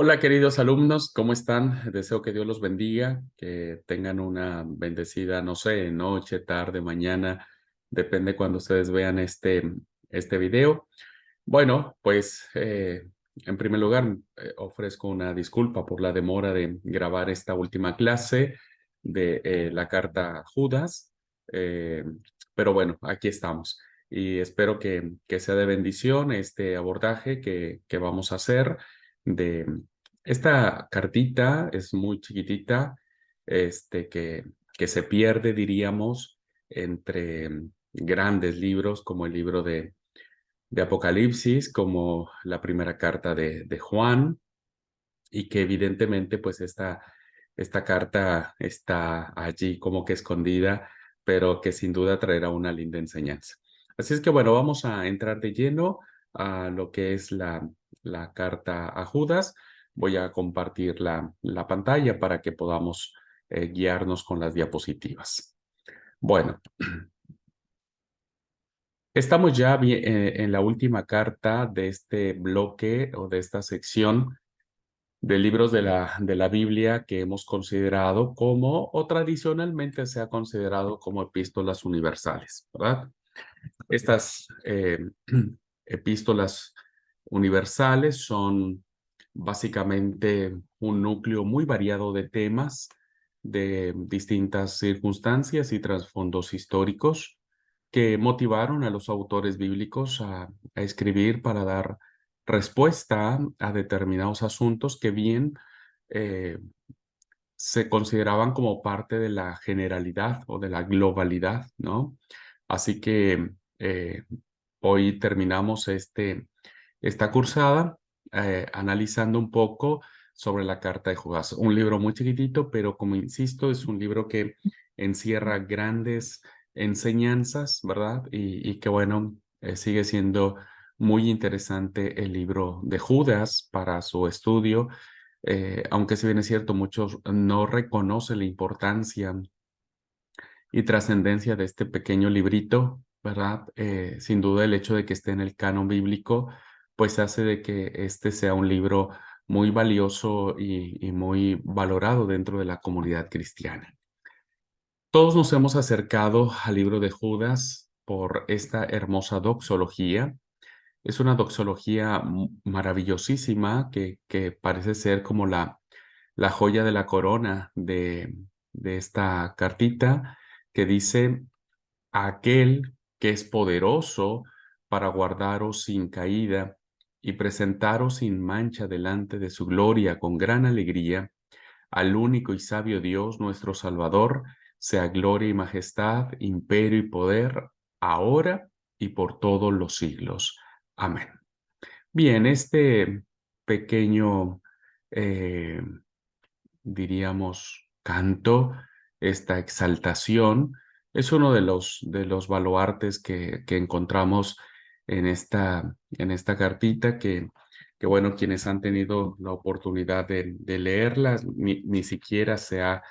Hola queridos alumnos, ¿cómo están? Deseo que Dios los bendiga, que tengan una bendecida, no sé, noche, tarde, mañana, depende cuando ustedes vean este video. Bueno, pues en primer lugar ofrezco una disculpa por la demora de grabar esta última clase de la carta a Judas, eh, pero bueno, aquí estamos y espero que sea de bendición este abordaje que vamos a hacer de esta cartita. Es muy chiquitita, este, que se pierde, diríamos, entre grandes libros como el libro de Apocalipsis, como la primera carta de Juan, y que evidentemente pues esta carta está allí como que escondida, pero que sin duda traerá una linda enseñanza. Así es que bueno, vamos a entrar de lleno a lo que es la carta a Judas. Voy a compartir la pantalla para que podamos guiarnos con las diapositivas. Bueno, estamos ya en la última carta de este bloque o de esta sección de libros de la Biblia que hemos considerado como, o tradicionalmente se ha considerado como epístolas universales, ¿verdad? Estas epístolas universales son básicamente un núcleo muy variado de temas de distintas circunstancias y trasfondos históricos que motivaron a los autores bíblicos a escribir para dar respuesta a determinados asuntos que bien eh, se consideraban como parte de la generalidad o de la globalidad, ¿no? Así que hoy terminamos esta cursada analizando un poco sobre la carta de Judas. Un libro muy chiquitito, pero como insisto, es un libro que encierra grandes enseñanzas, ¿verdad? Y que bueno, sigue siendo muy interesante el libro de Judas para su estudio, aunque si bien es cierto, muchos no reconocen la importancia y trascendencia de este pequeño librito, ¿verdad? Sin duda el hecho de que esté en el canon bíblico, pues hace de que este sea un libro muy valioso y muy valorado dentro de la comunidad cristiana. Todos nos hemos acercado al libro de Judas por esta hermosa doxología. Es una doxología maravillosísima que parece ser como la joya de la corona de esta cartita que dice: aquel que es poderoso para guardaros sin caída y presentaros sin mancha delante de su gloria con gran alegría, al único y sabio Dios, nuestro Salvador, sea gloria y majestad, imperio y poder, ahora y por todos los siglos. Amén. Bien, este pequeño, eh, diríamos, canto, esta exaltación, es uno de los baluartes que encontramos en esta cartita que, bueno, quienes han tenido la oportunidad de leerla, ni siquiera se ha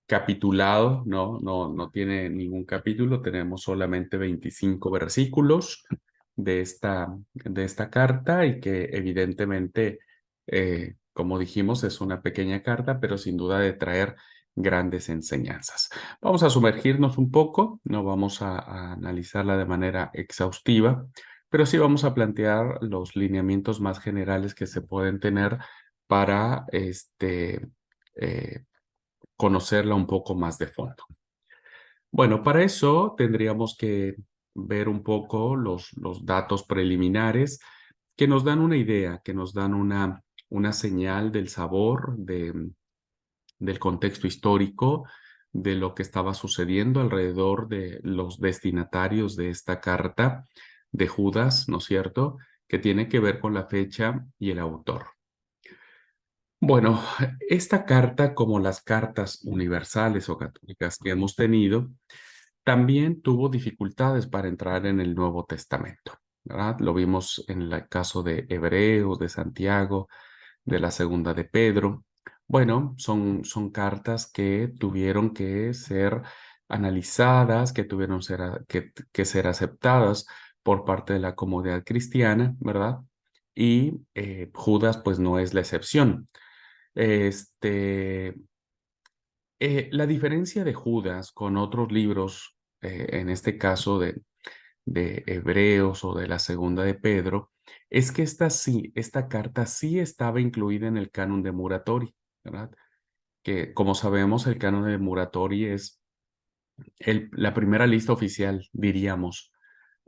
capitulado, no tiene ningún capítulo, tenemos solamente 25 versículos de esta carta y que evidentemente, como dijimos, es una pequeña carta, pero sin duda de traer grandes enseñanzas. Vamos a sumergirnos un poco, no vamos a analizarla de manera exhaustiva, pero sí vamos a plantear los lineamientos más generales que se pueden tener para eh, conocerla un poco más de fondo. Bueno, para eso tendríamos que ver un poco los datos preliminares que nos dan una idea, que nos dan una señal del sabor, del contexto histórico, de lo que estaba sucediendo alrededor de los destinatarios de esta carta de Judas, ¿no es cierto?, que tiene que ver con la fecha y el autor. Bueno, esta carta, como las cartas universales o católicas que hemos tenido, también tuvo dificultades para entrar en el Nuevo Testamento, ¿verdad? Lo vimos en el caso de Hebreos, de Santiago, de la segunda de Pedro. Bueno, son cartas que tuvieron que ser analizadas, que tuvieron que ser aceptadas por parte de la comunidad cristiana, ¿verdad? Y Judas, pues no es la excepción. Este, la diferencia de Judas con otros libros, en este caso de Hebreos o de la segunda de Pedro, es que esta carta sí estaba incluida en el canon de Muratori, ¿verdad? Que como sabemos, el canon de Muratori es la primera lista oficial, diríamos,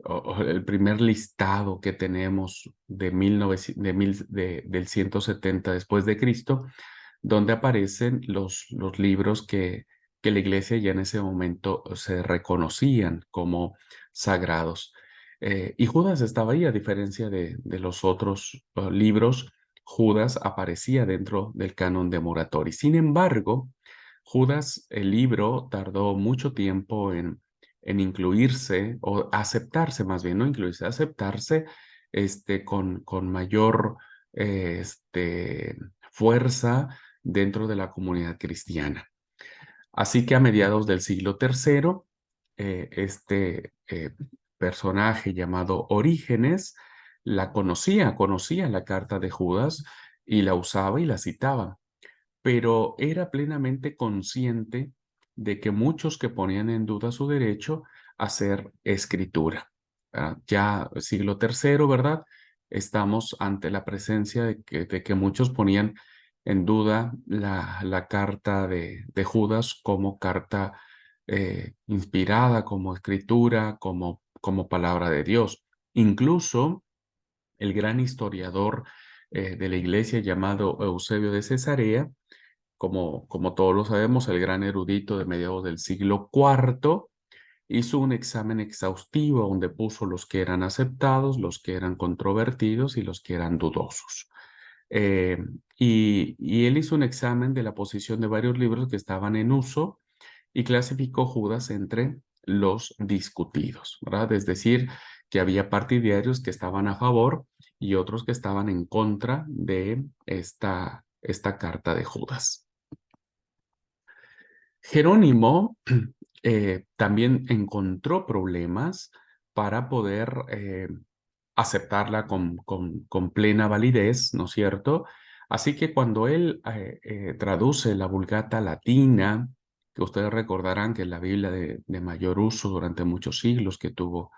o el primer listado que tenemos de 1900 del 170 después de Cristo, donde aparecen los libros que la iglesia ya en ese momento se reconocían como sagrados. Y Judas estaba ahí, a diferencia de los otros libros, Judas aparecía dentro del canon de Muratori. Sin embargo, Judas, el libro, tardó mucho tiempo en incluirse o aceptarse más bien, no incluirse, aceptarse con mayor fuerza dentro de la comunidad cristiana. Así que a mediados del siglo III, personaje llamado Orígenes conocía la carta de Judas y la usaba y la citaba, pero era plenamente consciente de que muchos que ponían en duda su derecho a hacer escritura. Ya siglo III, ¿verdad? Estamos ante la presencia de que muchos ponían en duda la carta de Judas como carta inspirada, como escritura, como palabra de Dios. Incluso el gran historiador de la iglesia llamado Eusebio de Cesarea, como todos lo sabemos, el gran erudito de mediados del siglo IV, hizo un examen exhaustivo donde puso los que eran aceptados, los que eran controvertidos y los que eran dudosos. Eh, y él hizo un examen de la posición de varios libros que estaban en uso y clasificó Judas entre los discutidos, ¿verdad? Es decir, que había partidarios que estaban a favor y otros que estaban en contra de esta carta de Judas. Jerónimo también encontró problemas para poder aceptarla con plena validez, ¿no es cierto? Así que cuando él traduce la Vulgata Latina, que ustedes recordarán que es la Biblia de mayor uso durante muchos siglos que tuvo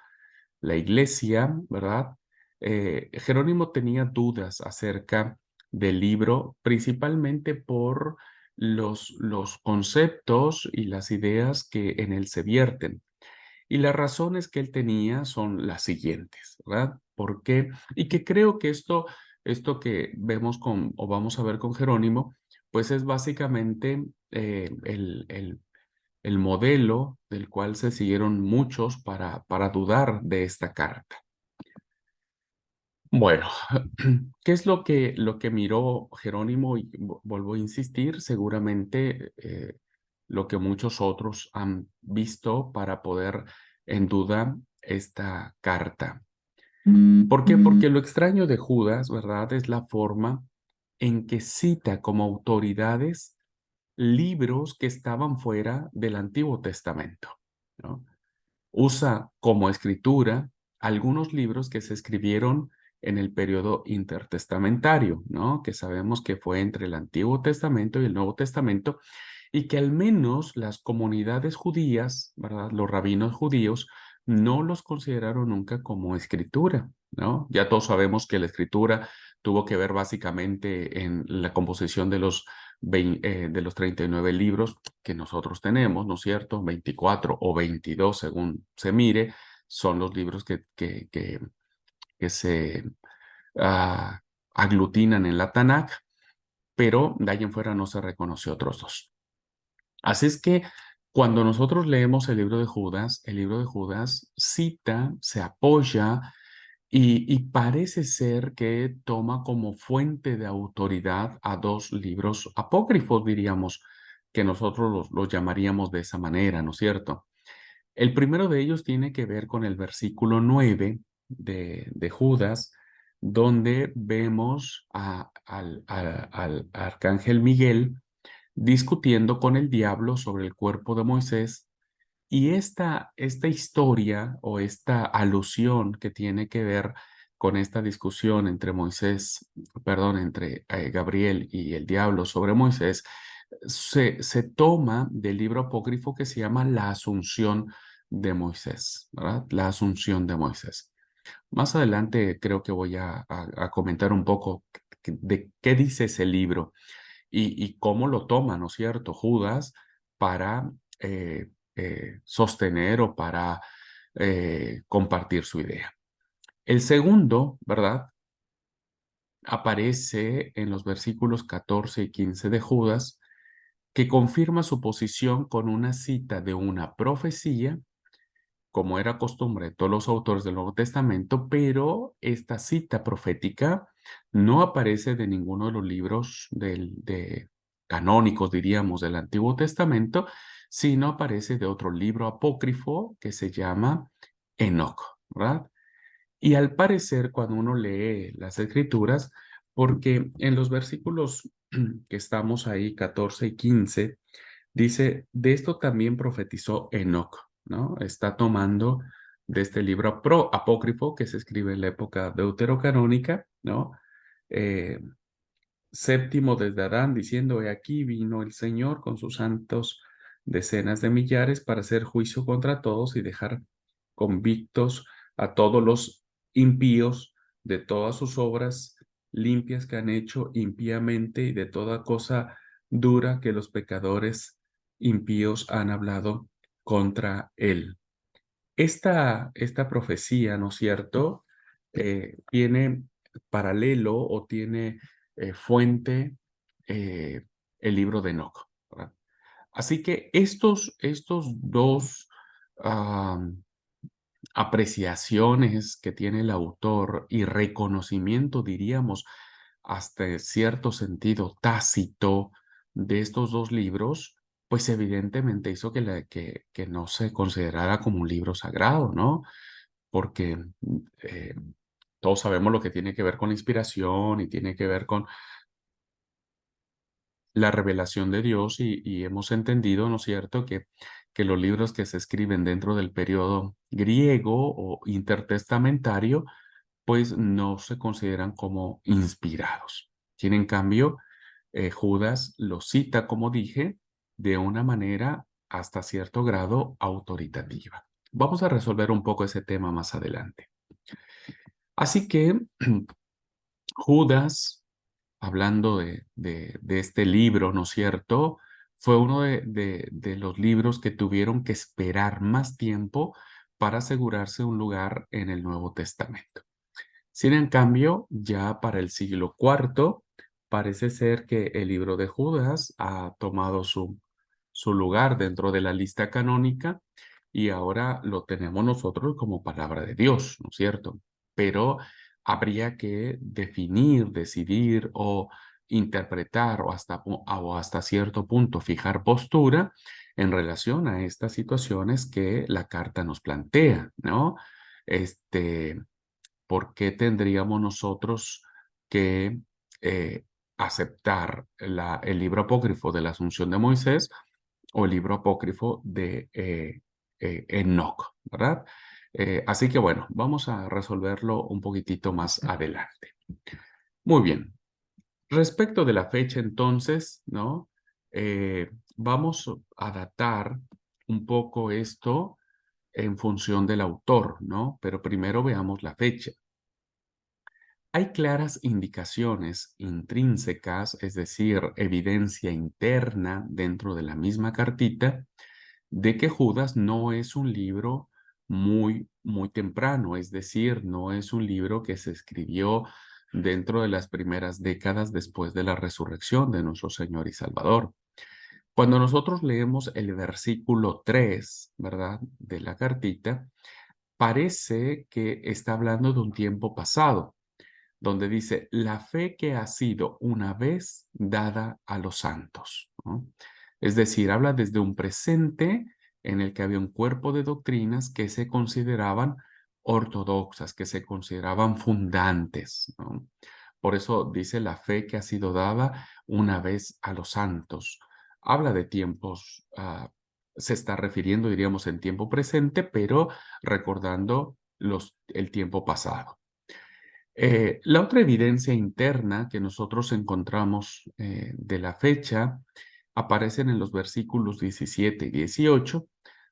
la iglesia, ¿verdad? Jerónimo tenía dudas acerca del libro, principalmente por los conceptos y las ideas que en él se vierten. Y las razones que él tenía son las siguientes, ¿verdad? ¿Por qué? Y que creo que esto que vemos o vamos a ver con Jerónimo, pues es básicamente el modelo del cual se siguieron muchos para dudar de esta carta. Bueno, ¿qué es lo que miró Jerónimo? Y vuelvo a insistir, seguramente lo que muchos otros han visto para poder en duda esta carta. ¿Por qué? Porque lo extraño de Judas, ¿verdad? Es la forma en que cita como autoridades libros que estaban fuera del Antiguo Testamento, ¿no? Usa como escritura algunos libros que se escribieron en el periodo intertestamentario, ¿no? Que sabemos que fue entre el Antiguo Testamento y el Nuevo Testamento, y que al menos las comunidades judías, ¿verdad? Los rabinos judíos no los consideraron nunca como escritura, ¿no? Ya todos sabemos que la escritura tuvo que ver básicamente en la composición de los 39 libros que nosotros tenemos, ¿no es cierto? 24 o 22, según se mire, son los libros que se ah, aglutinan en la Tanakh, pero de ahí en fuera no se reconoció otros dos. Así es que cuando nosotros leemos el libro de Judas cita, se apoya y parece ser que toma como fuente de autoridad a dos libros apócrifos, diríamos, que nosotros los llamaríamos de esa manera, ¿no es cierto? El primero de ellos tiene que ver con el versículo 9 de Judas, donde vemos al arcángel Miguel discutiendo con el diablo sobre el cuerpo de Moisés, y esta historia o esta alusión que tiene que ver con esta discusión entre entre Gabriel y el diablo sobre Moisés, se toma del libro apócrifo que se llama La Asunción de Moisés, ¿verdad? La Asunción de Moisés. Más adelante creo que voy a comentar un poco de qué dice ese libro y cómo lo toma, ¿no es cierto?, Judas para sostener o para compartir su idea. El segundo, ¿verdad? Aparece en los versículos 14 y 15 de Judas, que confirma su posición con una cita de una profecía, como era costumbre de todos los autores del Nuevo Testamento, pero esta cita profética no aparece de ninguno de los libros canónicos, diríamos, del Antiguo Testamento, sino aparece de otro libro apócrifo que se llama Enoc, ¿verdad? Y al parecer, cuando uno lee las escrituras, porque en los versículos que estamos ahí, 14 y 15, dice, de esto también profetizó Enoc, ¿no? Está tomando de este libro apócrifo que se escribe en la época deuterocanónica, ¿no? Eh, Séptimo desde Adán, diciendo, he aquí vino el Señor con sus santos decenas de millares para hacer juicio contra todos y dejar convictos a todos los impíos de todas sus obras limpias que han hecho impíamente y de toda cosa dura que los pecadores impíos han hablado contra él. Esta profecía, ¿no es cierto?, tiene paralelo o tiene fuente eh, el libro de Enoc, ¿verdad? Así que estos dos apreciaciones que tiene el autor y reconocimiento, diríamos, hasta cierto sentido tácito de estos dos libros, pues evidentemente hizo que no se considerara como un libro sagrado, ¿no? Porque eh, todos sabemos lo que tiene que ver con inspiración y tiene que ver con la revelación de Dios y hemos entendido, ¿no es cierto?, que los libros que se escriben dentro del periodo griego o intertestamentario, pues no se consideran como inspirados. Tiene en cambio, Judas los cita, como dije, de una manera hasta cierto grado autoritativa. Vamos a resolver un poco ese tema más adelante. Así que Judas, hablando de este libro, ¿no es cierto?, fue uno de los libros que tuvieron que esperar más tiempo para asegurarse un lugar en el Nuevo Testamento. Sin en cambio, ya para el siglo IV, parece ser que el libro de Judas ha tomado su lugar dentro de la lista canónica y ahora lo tenemos nosotros como palabra de Dios, ¿no es cierto? Pero habría que definir, decidir o interpretar o hasta cierto punto fijar postura en relación a estas situaciones que la carta nos plantea, ¿no? Este, ¿Por qué tendríamos nosotros que aceptar el libro apócrifo de la Asunción de Moisés o el libro apócrifo de Enoc, ¿verdad? Así que bueno, vamos a resolverlo un poquitito más adelante. Muy bien. Respecto de la fecha entonces, ¿no? Vamos a datar un poco esto en función del autor, ¿no? Pero primero veamos la fecha. Hay claras indicaciones intrínsecas, es decir, evidencia interna dentro de la misma cartita, de que Judas no es un libro muy temprano, es decir, no es un libro que se escribió dentro de las primeras décadas después de la resurrección de nuestro Señor y Salvador. Cuando nosotros leemos el versículo 3, ¿verdad?, de la cartita, parece que está hablando de un tiempo pasado donde dice, la fe que ha sido una vez dada a los santos, ¿no? Es decir, habla desde un presente en el que había un cuerpo de doctrinas que se consideraban ortodoxas, que se consideraban fundantes, ¿no? Por eso dice la fe que ha sido dada una vez a los santos. Habla de tiempos, se está refiriendo, diríamos, en tiempo presente, pero recordando el tiempo pasado. La otra evidencia interna que nosotros encontramos de la fecha aparecen en los versículos 17 y 18,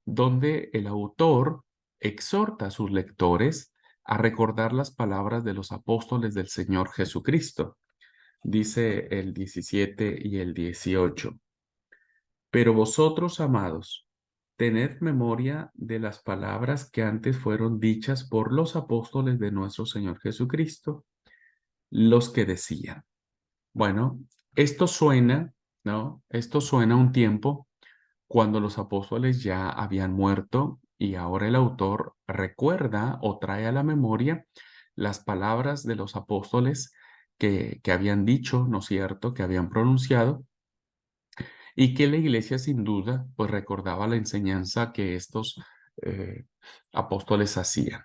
donde el autor exhorta a sus lectores a recordar las palabras de los apóstoles del Señor Jesucristo. Dice el 17 y el 18. Pero vosotros, amados, tened memoria de las palabras que antes fueron dichas por los apóstoles de nuestro Señor Jesucristo, los que decían. Bueno, esto suena, ¿no? Esto suena a un tiempo cuando los apóstoles ya habían muerto y ahora el autor recuerda o trae a la memoria las palabras de los apóstoles que habían dicho, ¿no es cierto?, que habían pronunciado y que la iglesia sin duda pues recordaba la enseñanza que estos eh, apóstoles hacían.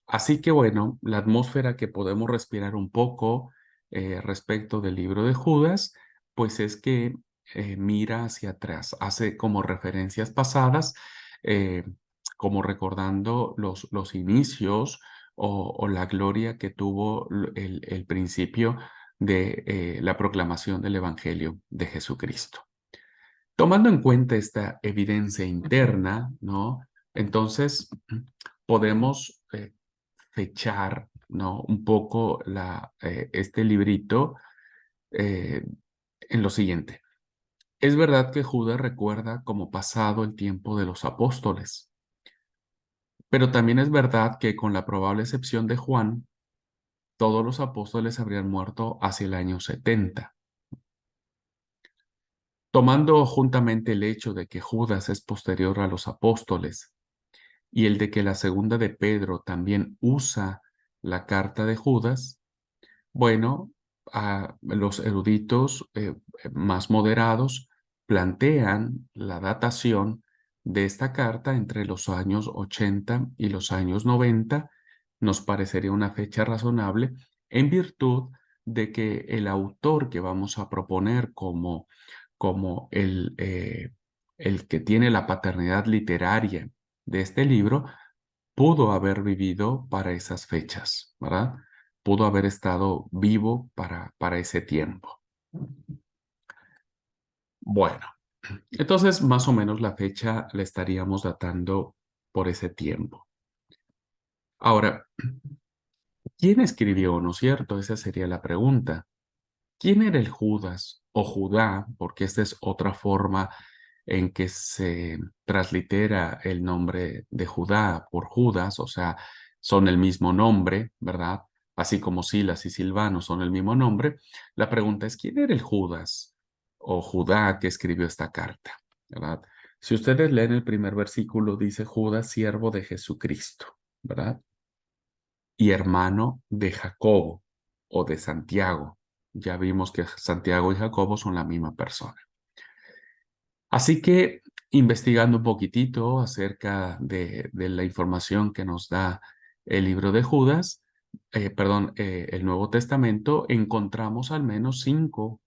Así que bueno, la atmósfera que podemos respirar un poco respecto del libro de Judas, pues es que mira hacia atrás, hace como referencias pasadas, eh, como recordando los inicios o la gloria que tuvo el principio de la proclamación del Evangelio de Jesucristo. Tomando en cuenta esta evidencia interna, ¿no? Entonces podemos fechar, ¿no? Un poco este librito en lo siguiente. Es verdad que Judas recuerda como pasado el tiempo de los apóstoles, pero también es verdad que con la probable excepción de Juan, todos los apóstoles habrían muerto hacia el año 70. Tomando juntamente el hecho de que Judas es posterior a los apóstoles y el de que la segunda de Pedro también usa la carta de Judas, bueno, los eruditos más moderados plantean la datación de esta carta entre los años 80 y los años 90. Nos parecería una fecha razonable en virtud de que el autor que vamos a proponer como el que tiene la paternidad literaria de este libro, pudo haber vivido para esas fechas, ¿verdad? Pudo haber estado vivo para ese tiempo. Bueno, entonces más o menos la fecha la estaríamos datando por ese tiempo. Ahora, ¿quién escribió, no es cierto? Esa sería la pregunta. ¿Quién era el Judas o Judá? Porque esta es otra forma en que se translitera el nombre de Judá por Judas, o sea, son el mismo nombre, ¿verdad? Así como Silas y Silvano son el mismo nombre. La pregunta es, ¿quién era el Judas o Judá que escribió esta carta? ¿Verdad? Si ustedes leen el primer versículo, dice Judas, siervo de Jesucristo, ¿verdad? Y hermano de Jacobo o de Santiago. Ya vimos que Santiago y Jacobo son la misma persona. Así que investigando un poquitito acerca de la información que nos da el libro de Judas, el Nuevo Testamento, encontramos al menos 5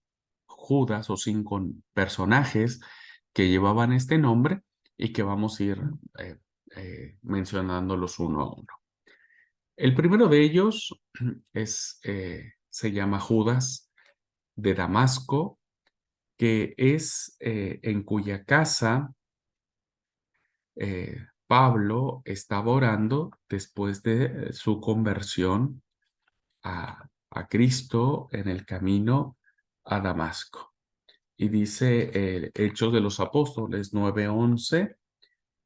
Judas o 5 personajes que llevaban este nombre y que vamos a ir mencionándolos uno a uno. El primero de ellos se llama Judas de Damasco, que es en cuya casa Pablo estaba orando después de su conversión a Cristo en el camino a Damasco. Y dice Hechos de los Apóstoles 9:11,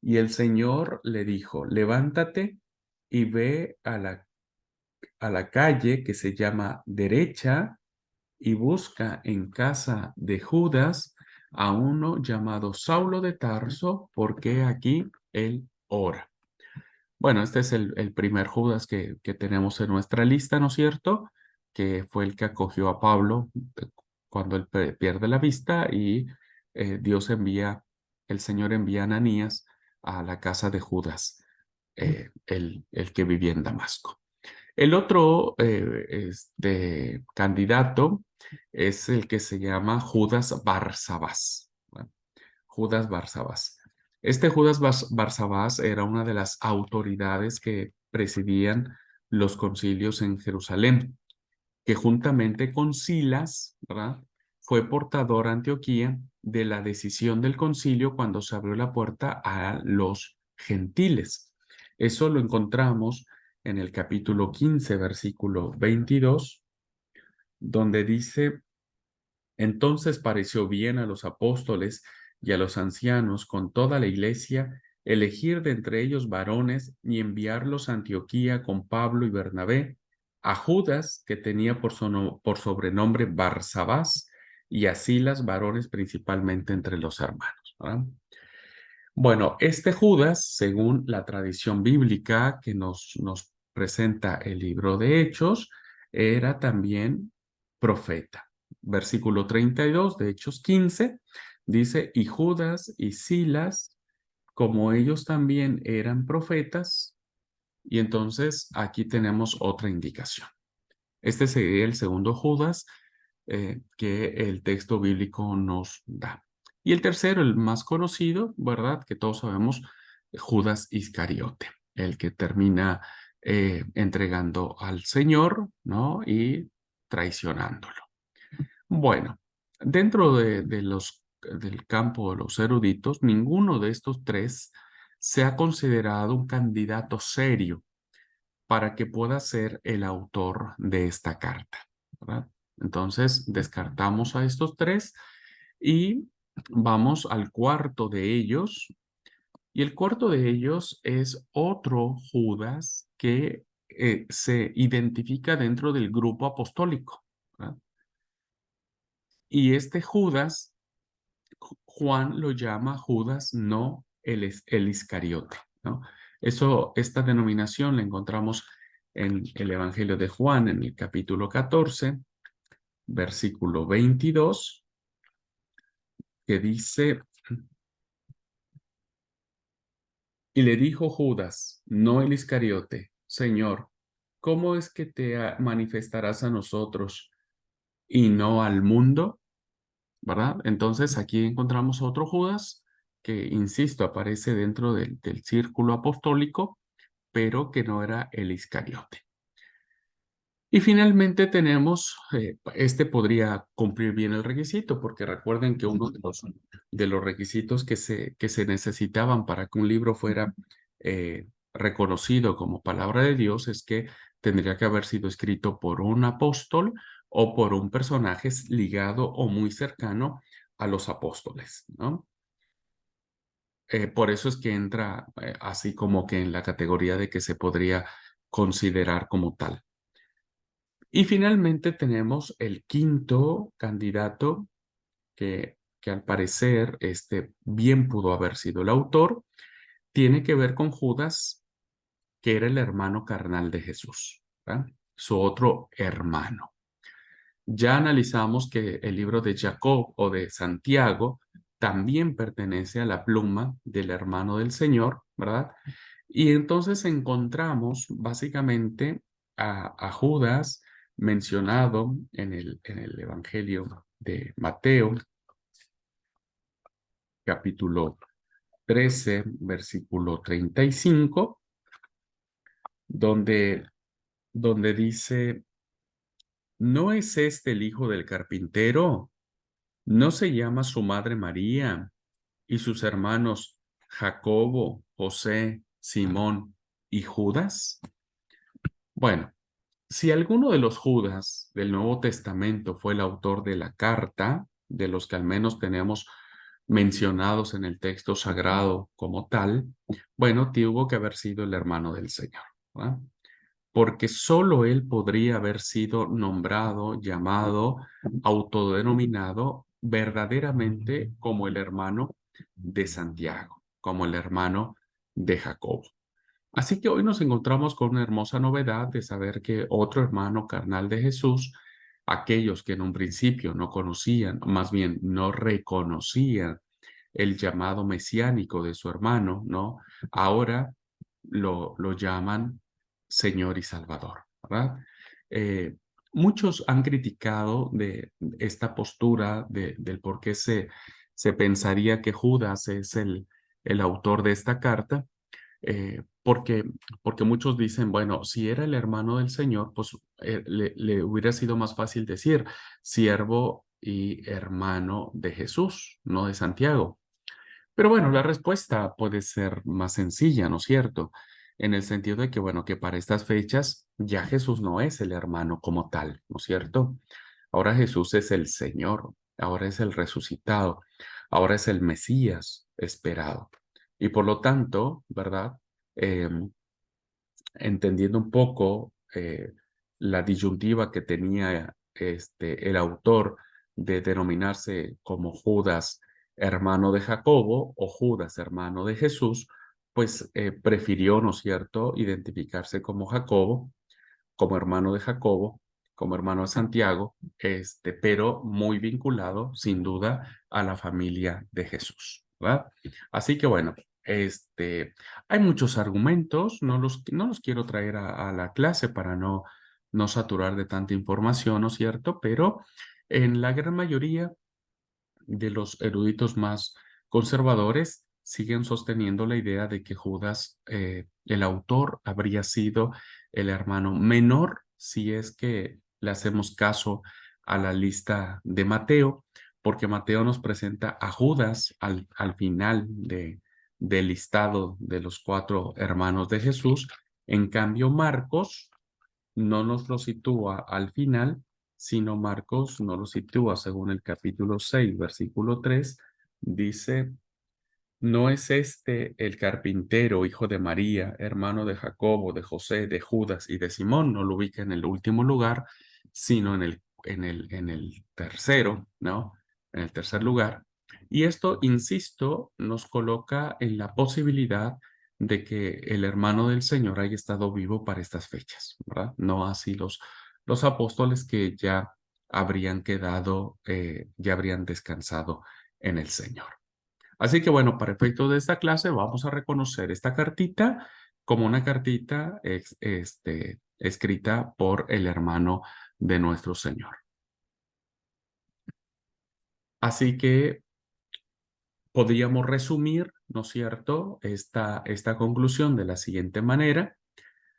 y el Señor le dijo, levántate y ve a la calle que se llama Derecha y busca en casa de Judas a uno llamado Saulo de Tarso, porque aquí él ora. Bueno, este es el primer Judas que tenemos en nuestra lista, ¿no es cierto? Que fue el que acogió a Pablo cuando él pierde la vista y el Señor envía a Ananías a la casa de Judas, el que vivía en Damasco. El otro candidato es el que se llama Judas Barsabás. Bueno, Judas Barsabás. Este Judas Barsabás era una de las autoridades que presidían los concilios en Jerusalén, que juntamente con Silas, ¿verdad?, fue portador a Antioquía de la decisión del concilio cuando se abrió la puerta a los gentiles. Eso lo encontramos en el capítulo 15, versículo 22, donde dice: entonces pareció bien a los apóstoles y a los ancianos con toda la iglesia elegir de entre ellos varones y enviarlos a Antioquía con Pablo y Bernabé, a Judas, que tenía por sobrenombre Barsabás, y a Silas, varones principalmente entre los hermanos, ¿verdad? Bueno, este Judas, según la tradición bíblica que nos presenta el libro de Hechos, era también profeta. Versículo 32 de Hechos 15 dice: y Judas y Silas, como ellos también eran profetas, y entonces aquí tenemos otra indicación. Este sería el segundo Judas que el texto bíblico nos da. Y el tercero, el más conocido, ¿verdad?, que todos sabemos, Judas Iscariote, el que termina entregando al Señor, ¿no?, y traicionándolo. Bueno, dentro del campo de los eruditos, ninguno de estos tres se ha considerado un candidato serio para que pueda ser el autor de esta carta, ¿verdad? Entonces, descartamos a estos tres y vamos al cuarto de ellos. Y el cuarto de ellos es otro Judas que se identifica dentro del grupo apostólico, ¿verdad? Y este Judas, Juan lo llama Judas, no el Iscariote, ¿no? Esta denominación la encontramos en el Evangelio de Juan, en el capítulo 14, versículo 22, que dice: y le dijo Judas, no el Iscariote: Señor, ¿cómo es que te manifestarás a nosotros y no al mundo? ¿Verdad? Entonces aquí encontramos a otro Judas que, insisto, aparece dentro del círculo apostólico, pero que no era el Iscariote. Y finalmente tenemos, este podría cumplir bien el requisito, porque recuerden que uno de los requisitos que se necesitaban para que un libro fuera reconocido como palabra de Dios es que tendría que haber sido escrito por un apóstol o por un personaje ligado o muy cercano a los apóstoles, ¿no? Por eso es que entra así como que en la categoría de que se podría considerar como tal. Y finalmente tenemos el quinto candidato que al parecer bien pudo haber sido el autor. Tiene que ver con Judas, que era el hermano carnal de Jesús, ¿verdad?, su otro hermano. Ya analizamos que el libro de Jacob o de Santiago también pertenece a la pluma del hermano del Señor, ¿verdad? Y entonces encontramos básicamente a Judas mencionado en el Evangelio de Mateo, capítulo 13, versículo 35, donde, donde dice: ¿no es este el hijo del carpintero? ¿No se llama su madre María y sus hermanos Jacobo, José, Simón y Judas? Bueno, si alguno de los Judas del Nuevo Testamento fue el autor de la carta, de los que al menos tenemos mencionados en el texto sagrado como tal, bueno, tuvo que haber sido el hermano del Señor, ¿verdad? Porque solo él podría haber sido nombrado, llamado, autodenominado verdaderamente como el hermano de Santiago, como el hermano de Jacobo. Así que hoy nos encontramos con una hermosa novedad de saber que otro hermano carnal de Jesús, aquellos que en un principio no conocían, más bien no reconocían el llamado mesiánico de su hermano, ¿no?, ahora lo llaman Señor y Salvador, ¿verdad? Eh, Muchos han criticado de esta postura del por qué se pensaría que Judas es el autor de esta carta, porque, porque muchos dicen, bueno, si era el hermano del Señor, pues le hubiera sido más fácil decir siervo y hermano de Jesús, no de Santiago. Pero bueno, la respuesta puede ser más sencilla, ¿no es cierto? En el sentido de que, bueno, que para estas fechas ya Jesús no es el hermano como tal, ¿no es cierto? Ahora Jesús es el Señor, ahora es el resucitado, ahora es el Mesías esperado. Y por lo tanto, ¿verdad? Entendiendo un poco la disyuntiva que tenía el autor de denominarse como Judas, hermano de Jacobo, o Judas, hermano de Jesús, pues prefirió, ¿no es cierto?, identificarse como Jacobo, como hermano de Jacobo, como hermano de Santiago, pero muy vinculado, sin duda, a la familia de Jesús, ¿verdad? Así que bueno, hay muchos argumentos, no los quiero traer a la clase para no saturar de tanta información, ¿no es cierto? Pero en la gran mayoría de los eruditos más conservadores siguen sosteniendo la idea de que Judas, el autor, habría sido el hermano menor si es que le hacemos caso a la lista de Mateo, porque Mateo nos presenta a Judas al final del listado de los cuatro hermanos de Jesús. En cambio, Marcos no nos lo sitúa al final, sino Marcos no lo sitúa según el capítulo 6, versículo 3, dice, ¿no es este el carpintero, hijo de María, hermano de Jacobo, de José, de Judas y de Simón? No lo ubica en el último lugar, sino en el tercero, ¿no? En el tercer lugar. Y esto, insisto, nos coloca en la posibilidad de que el hermano del Señor haya estado vivo para estas fechas, ¿verdad? No así los apóstoles que ya habrían quedado, ya habrían descansado en el Señor. Así que bueno, para efectos de esta clase vamos a reconocer esta cartita como una cartita escrita por el hermano de nuestro Señor. Así que podríamos resumir, ¿no es cierto?, esta conclusión de la siguiente manera.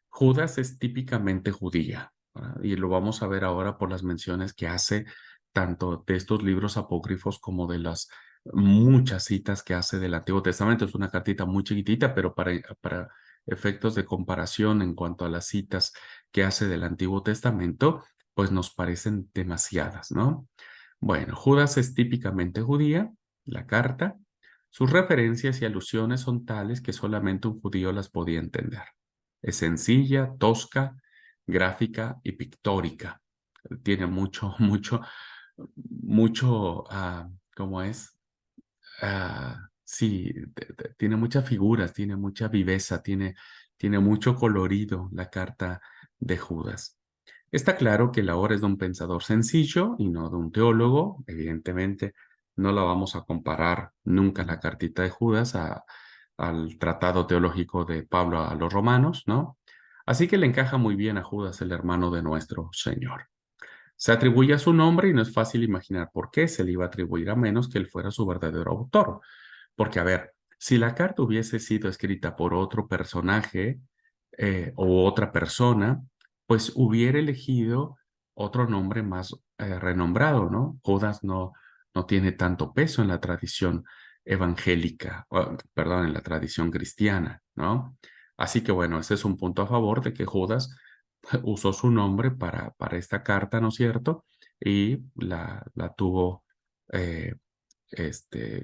Judas es típicamente judía, ¿verdad? Y lo vamos a ver ahora por las menciones que hace tanto de estos libros apócrifos como de las muchas citas que hace del Antiguo Testamento. Es una cartita muy chiquitita, pero para efectos de comparación en cuanto a las citas que hace del Antiguo Testamento, pues nos parecen demasiadas, ¿no? Bueno, Judas es típicamente judía, la carta. Sus referencias y alusiones son tales que solamente un judío las podía entender. Es sencilla, tosca, gráfica y pictórica. Tiene mucho, ¿cómo es? Sí, tiene muchas figuras, tiene mucha viveza, tiene mucho colorido la carta de Judas. Está claro que la obra es de un pensador sencillo y no de un teólogo. Evidentemente, no la vamos a comparar nunca la cartita de Judas al tratado teológico de Pablo a los romanos, ¿no? Así que le encaja muy bien a Judas, el hermano de nuestro Señor. Se atribuye a su nombre y no es fácil imaginar por qué se le iba a atribuir a menos que él fuera su verdadero autor. Porque, a ver, si la carta hubiese sido escrita por otro personaje o otra persona, pues hubiera elegido otro nombre más renombrado, ¿no? Judas no tiene tanto peso en la tradición evangélica, perdón, en la tradición cristiana, ¿no? Así que bueno, ese es un punto a favor de que Judas usó su nombre para esta carta, ¿no es cierto? Y la tuvo eh,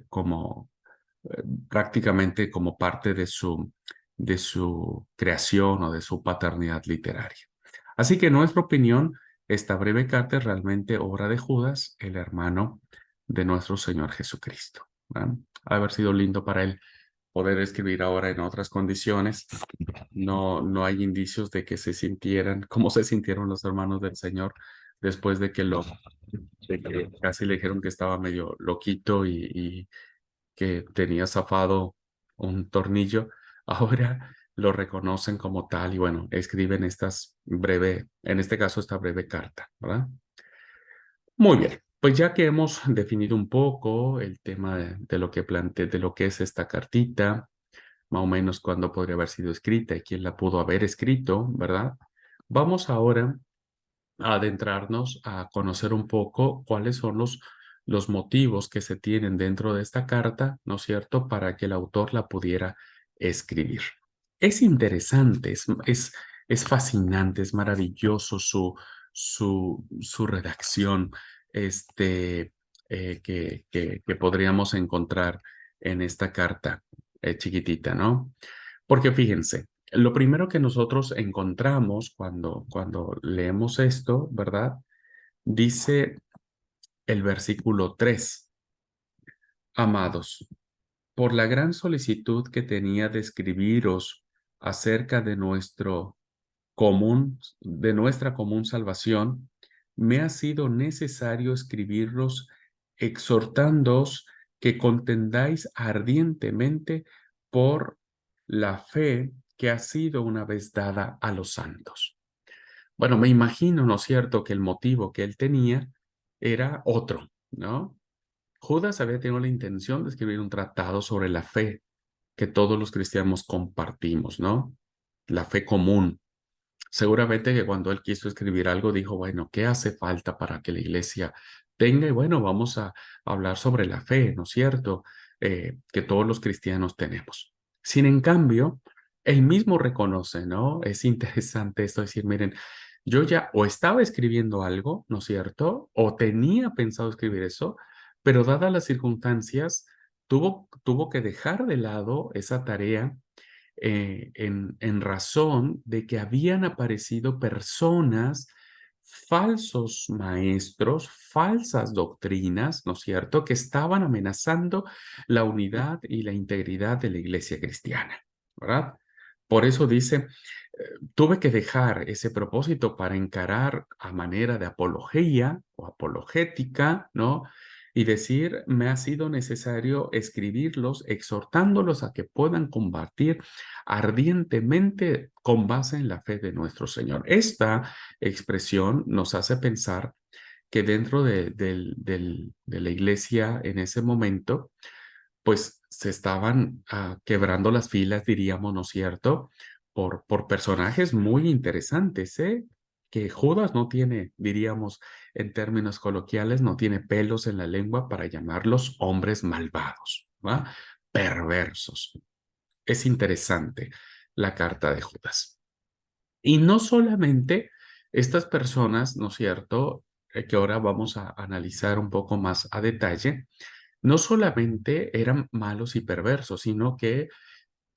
como prácticamente como parte de su creación o de su paternidad literaria. Así que en nuestra opinión, esta breve carta es realmente obra de Judas, el hermano de nuestro Señor Jesucristo. ¿Verdad? Ha de haber sido lindo para él poder escribir ahora en otras condiciones. No hay indicios de que se sintieran como se sintieron los hermanos del Señor después de que casi le dijeron que estaba medio loquito y que tenía zafado un tornillo. Ahora lo reconocen como tal y bueno, escriben en este caso, esta breve carta, ¿verdad? Muy bien, pues ya que hemos definido un poco el tema de lo que planteé, de lo que es esta cartita, más o menos cuándo podría haber sido escrita y quién la pudo haber escrito, ¿verdad? Vamos ahora a adentrarnos a conocer un poco cuáles son los motivos que se tienen dentro de esta carta, ¿no es cierto?, para que el autor la pudiera escribir. Es interesante, es fascinante, es maravilloso su redacción, que podríamos encontrar en esta carta chiquitita, ¿no? Porque fíjense, lo primero que nosotros encontramos cuando leemos esto, ¿verdad? Dice el versículo 3: Amados, por la gran solicitud que tenía de escribiros acerca de nuestra común salvación, me ha sido necesario escribirlos exhortándoos que contendáis ardientemente por la fe que ha sido una vez dada a los santos. Bueno, me imagino, ¿no es cierto?, que el motivo que él tenía era otro, ¿no? Judas había tenido la intención de escribir un tratado sobre la fe que todos los cristianos compartimos, ¿no? La fe común. Seguramente que cuando él quiso escribir algo dijo, bueno, ¿qué hace falta para que la iglesia tenga? Y bueno, vamos a hablar sobre la fe, ¿no es cierto? Que todos los cristianos tenemos. Sin en cambio, él mismo reconoce, ¿no? Es interesante esto, decir, miren, yo ya o estaba escribiendo algo, ¿no es cierto? O tenía pensado escribir eso, pero dadas las circunstancias, tuvo que dejar de lado esa tarea en razón de que habían aparecido personas, falsos maestros, falsas doctrinas, ¿no es cierto?, que estaban amenazando la unidad y la integridad de la iglesia cristiana, ¿verdad? Por eso dice, tuve que dejar ese propósito para encarar a manera de apología o apologética, ¿no? Y decir, me ha sido necesario escribirlos, exhortándolos a que puedan combatir ardientemente con base en la fe de nuestro Señor. Esta expresión nos hace pensar que dentro de la iglesia en ese momento, pues se estaban quebrando las filas, diríamos, ¿no es cierto? Por personajes muy interesantes, ¿eh? Que Judas no tiene, diríamos, en términos coloquiales, no tiene pelos en la lengua para llamarlos hombres malvados, ¿va? Perversos. Es interesante la carta de Judas. Y no solamente estas personas, ¿no es cierto? Que ahora vamos a analizar un poco más a detalle, no solamente eran malos y perversos, sino que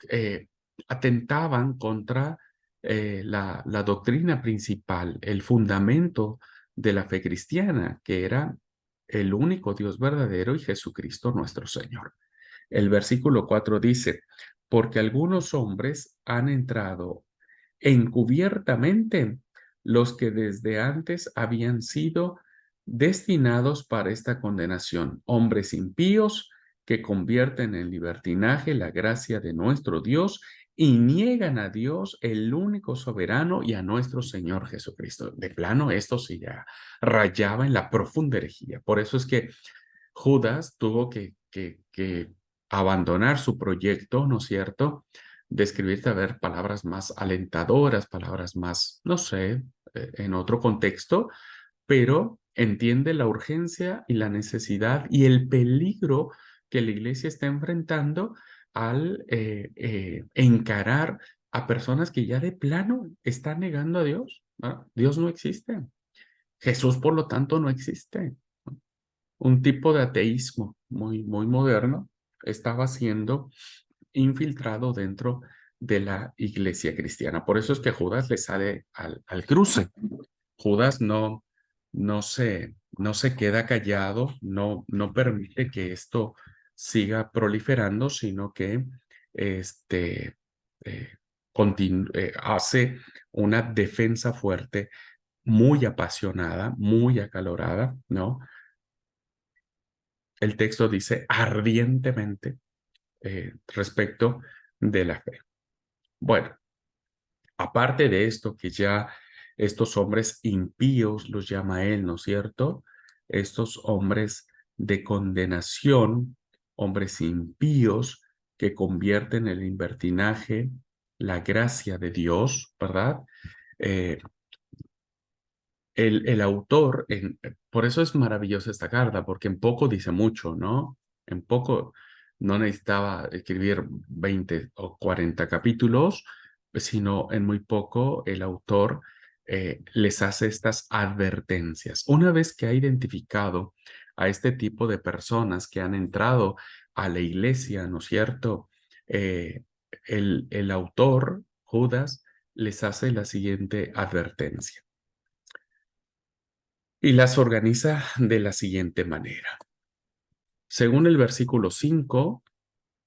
eh, atentaban contra la doctrina principal, el fundamento de la fe cristiana, que era el único Dios verdadero y Jesucristo nuestro Señor. El versículo 4 dice, porque algunos hombres han entrado encubiertamente, los que desde antes habían sido destinados para esta condenación, hombres impíos que convierten en libertinaje la gracia de nuestro Dios y niegan a Dios, el único soberano, y a nuestro Señor Jesucristo. De plano, esto sí ya rayaba en la profunda herejía. Por eso es que Judas tuvo que abandonar su proyecto, ¿no es cierto?, de escribir, de ver palabras más alentadoras, palabras más, no sé, en otro contexto, pero entiende la urgencia y la necesidad y el peligro que la iglesia está enfrentando al encarar a personas que ya de plano están negando a Dios, ¿verdad? Dios no existe. Jesús, por lo tanto, no existe. Un tipo de ateísmo muy moderno estaba siendo infiltrado dentro de la iglesia cristiana. Por eso es que Judas le sale al cruce. Judas no se queda callado, no permite que esto siga proliferando, sino que este, hace una defensa fuerte, muy apasionada, muy acalorada, ¿no? El texto dice ardientemente respecto de la fe. Bueno, aparte de esto, que ya estos hombres impíos los llama él, ¿no es cierto? Estos hombres de condenación, hombres impíos que convierten el libertinaje, la gracia de Dios, ¿verdad? Eh, el autor, por eso es maravillosa esta carta, porque en poco dice mucho, ¿no? En poco no necesitaba escribir 20 o 40 capítulos, sino en muy poco el autor les hace estas advertencias. Una vez que ha identificado a este tipo de personas que han entrado a la iglesia, ¿no es cierto? El autor, Judas, les hace la siguiente advertencia y las organiza de la siguiente manera. Según el versículo 5,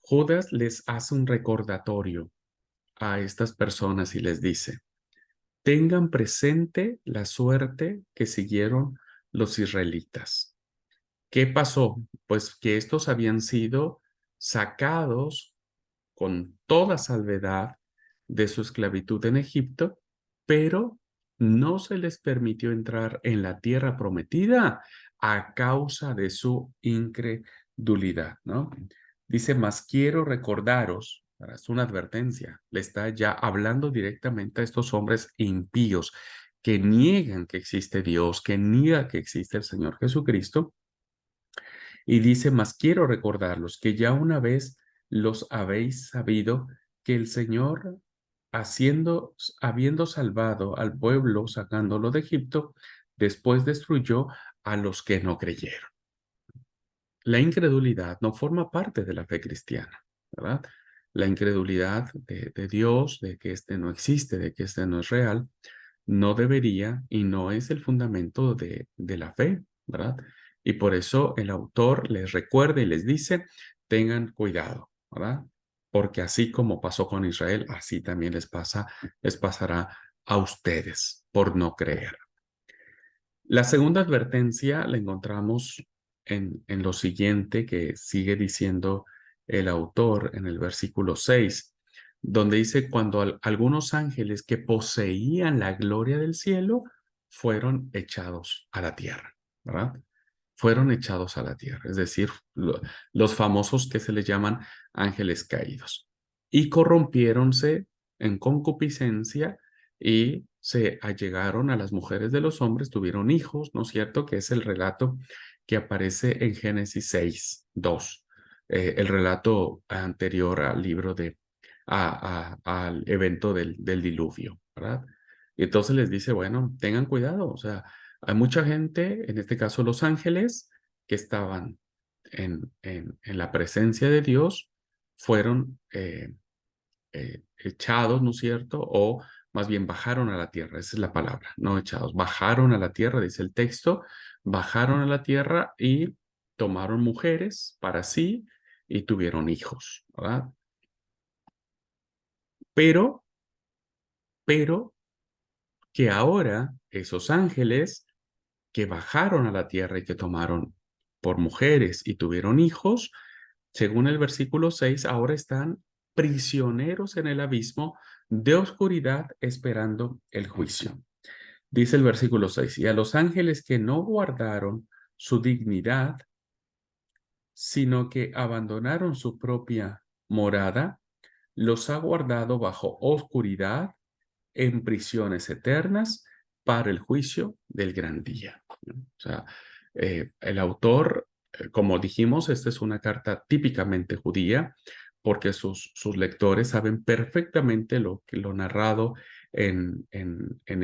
Judas les hace un recordatorio a estas personas y les dice, tengan presente la suerte que siguieron los israelitas. ¿Qué pasó? Pues que estos habían sido sacados con toda salvedad de su esclavitud en Egipto, pero no se les permitió entrar en la tierra prometida a causa de su incredulidad, ¿no? Dice, mas quiero recordaros, es una advertencia, le está ya hablando directamente a estos hombres impíos que niegan que existe Dios, que niegan que existe el Señor Jesucristo, y dice, mas quiero recordarlos que ya una vez los habéis sabido que el Señor, habiendo salvado al pueblo, sacándolo de Egipto, después destruyó a los que no creyeron. La incredulidad no forma parte de la fe cristiana, ¿verdad? La incredulidad de Dios, de que este no existe, de que este no es real, no debería y no es el fundamento de la fe, ¿verdad? Y por eso el autor les recuerda y les dice, tengan cuidado, ¿verdad? Porque así como pasó con Israel, así también les pasará a ustedes por no creer. La segunda advertencia la encontramos en lo siguiente que sigue diciendo el autor en el versículo 6, donde dice, cuando algunos ángeles que poseían la gloria del cielo fueron echados a la tierra, ¿verdad? Fueron echados a la tierra, es decir, los famosos que se les llaman ángeles caídos. Y corrompiéronse en concupiscencia y se allegaron a las mujeres de los hombres, tuvieron hijos, ¿no es cierto? Que es el relato que aparece en Génesis 6, 2, el relato anterior al libro al evento del diluvio, ¿verdad? Y entonces les dice, bueno, tengan cuidado, o sea, hay mucha gente, en este caso los ángeles, que estaban en la presencia de Dios, fueron echados, ¿no es cierto? O más bien bajaron a la tierra, esa es la palabra, no echados, bajaron a la tierra, dice el texto, bajaron a la tierra y tomaron mujeres para sí y tuvieron hijos, ¿verdad? Pero, pero que ahora esos ángeles que bajaron a la tierra y que tomaron por mujeres y tuvieron hijos, según el versículo 6, ahora están prisioneros en el abismo de oscuridad esperando el juicio. Dice el versículo 6, y a los ángeles que no guardaron su dignidad, sino que abandonaron su propia morada, los ha guardado bajo oscuridad en prisiones eternas para el juicio del gran día, ¿no? O sea, el autor, como dijimos, esta es una carta típicamente judía, porque sus lectores saben perfectamente lo narrado en en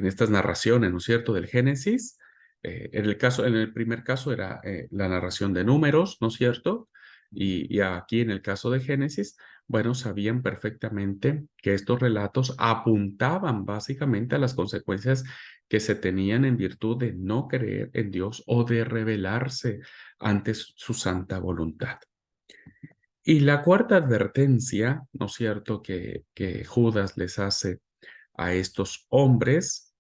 estas narraciones, ¿no es cierto?, del Génesis. En el primer caso era la narración de números, ¿no es cierto? Y aquí en el caso de Génesis, bueno, sabían perfectamente que estos relatos apuntaban básicamente a las consecuencias que se tenían en virtud de no creer en Dios o de rebelarse ante su santa voluntad. Y la cuarta advertencia, ¿no es cierto?, que Judas les hace a estos hombres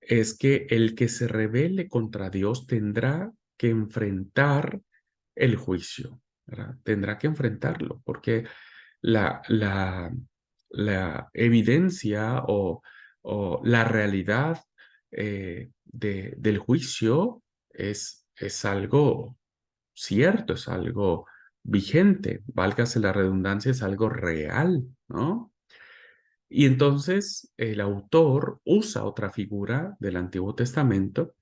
es que el que se rebele contra Dios tendrá que enfrentar el juicio, ¿verdad? Tendrá que enfrentarlo, porque la, la, la evidencia o la realidad del juicio es algo cierto, es algo vigente, válgase la redundancia, es algo real, ¿no? Y entonces el autor usa otra figura del Antiguo Testamento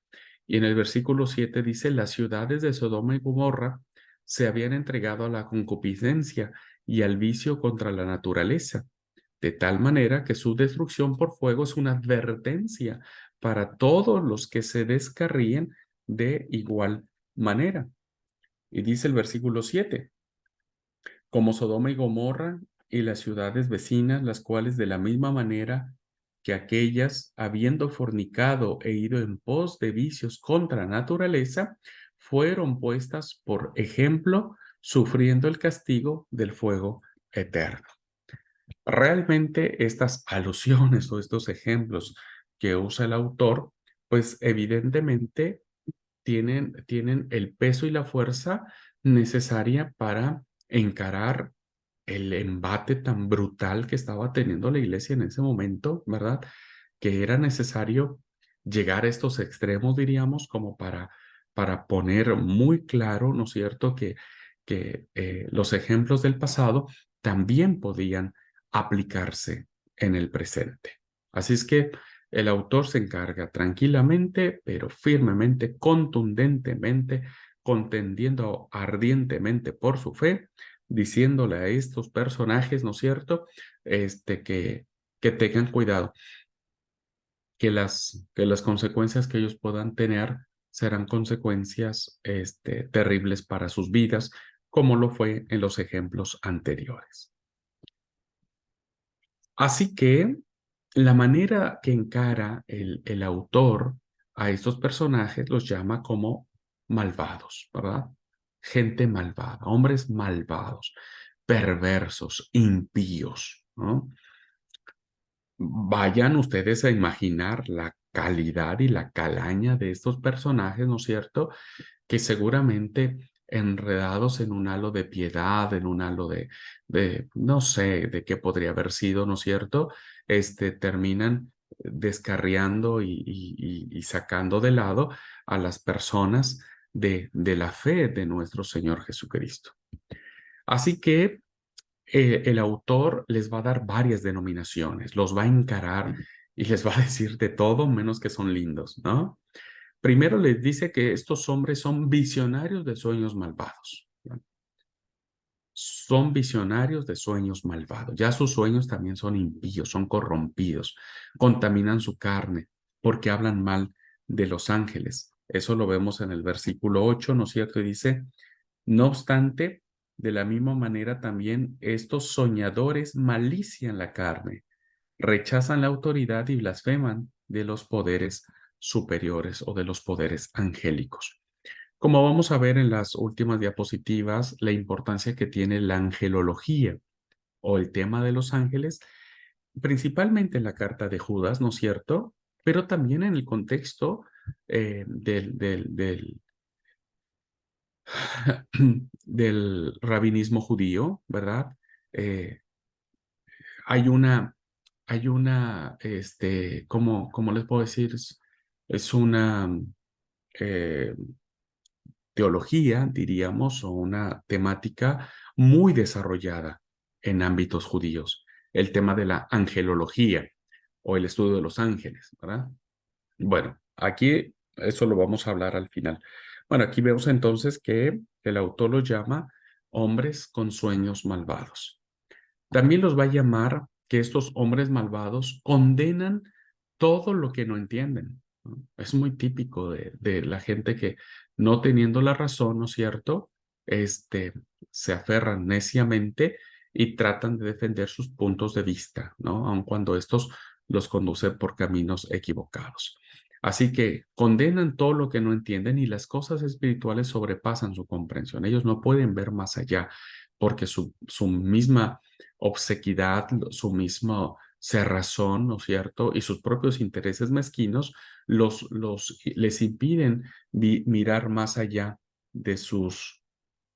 y en el versículo 7 dice, las ciudades de Sodoma y Gomorra se habían entregado a la concupiscencia y al vicio contra la naturaleza, de tal manera que su destrucción por fuego es una advertencia para todos los que se descarríen de igual manera. Y dice el versículo 7, como Sodoma y Gomorra y las ciudades vecinas, las cuales de la misma manera que aquellas, habiendo fornicado e ido en pos de vicios contra la naturaleza, fueron puestas por ejemplo, sufriendo el castigo del fuego eterno. Realmente estas alusiones o estos ejemplos que usa el autor, pues evidentemente tienen el peso y la fuerza necesaria para encarar el embate tan brutal que estaba teniendo la iglesia en ese momento, ¿verdad? Que era necesario llegar a estos extremos, diríamos, como para poner muy claro, ¿no es cierto?, que los ejemplos del pasado también podían aplicarse en el presente. Así es que el autor se encarga tranquilamente, pero firmemente, contundentemente, contendiendo ardientemente por su fe, diciéndole a estos personajes, ¿no es cierto?, que tengan cuidado, que las consecuencias que ellos puedan tener serán consecuencias terribles para sus vidas, como lo fue en los ejemplos anteriores. Así que la manera que encara el autor a estos personajes los llama como malvados, ¿verdad? Gente malvada, hombres malvados, perversos, impíos, ¿no? Vayan ustedes a imaginar la calidad y la calaña de estos personajes, ¿no es cierto? Que seguramente enredados en un halo de piedad, en un halo no sé, de qué podría haber sido, ¿no es cierto? Terminan descarriando y sacando de lado a las personas de la fe de nuestro Señor Jesucristo. Así que el autor les va a dar varias denominaciones, los va a encarar y les va a decir de todo menos que son lindos, ¿no? Primero les dice que estos hombres son visionarios de sueños malvados. ¿No? Son visionarios de sueños malvados. Ya sus sueños también son impíos, son corrompidos, contaminan su carne porque hablan mal de los ángeles. Eso lo vemos en el versículo 8, ¿no es cierto? Y dice, no obstante, de la misma manera también estos soñadores malician la carne, rechazan la autoridad y blasfeman de los poderes superiores o de los poderes angélicos. Como vamos a ver en las últimas diapositivas, la importancia que tiene la angelología o el tema de los ángeles, principalmente en la carta de Judas, ¿no es cierto? Pero también en el contexto del rabinismo judío, ¿verdad? Eh, hay una, ¿cómo les puedo decir? Es una eh, teología, diríamos, o una temática muy desarrollada en ámbitos judíos, el tema de la angelología o el estudio de los ángeles, ¿verdad? Bueno, aquí eso lo vamos a hablar al final. Bueno, aquí vemos entonces que el autor los llama hombres con sueños malvados. También los va a llamar que estos hombres malvados condenan todo lo que no entienden, ¿no? Es muy típico de la gente que no teniendo la razón, ¿no es cierto? Se aferran neciamente y tratan de defender sus puntos de vista, ¿no? Aun cuando estos los conducen por caminos equivocados. Así que condenan todo lo que no entienden y las cosas espirituales sobrepasan su comprensión. Ellos no pueden ver más allá porque su misma obsequidad, su mismo cerrazón, ¿no es cierto? Y sus propios intereses mezquinos les impiden mirar más allá de sus,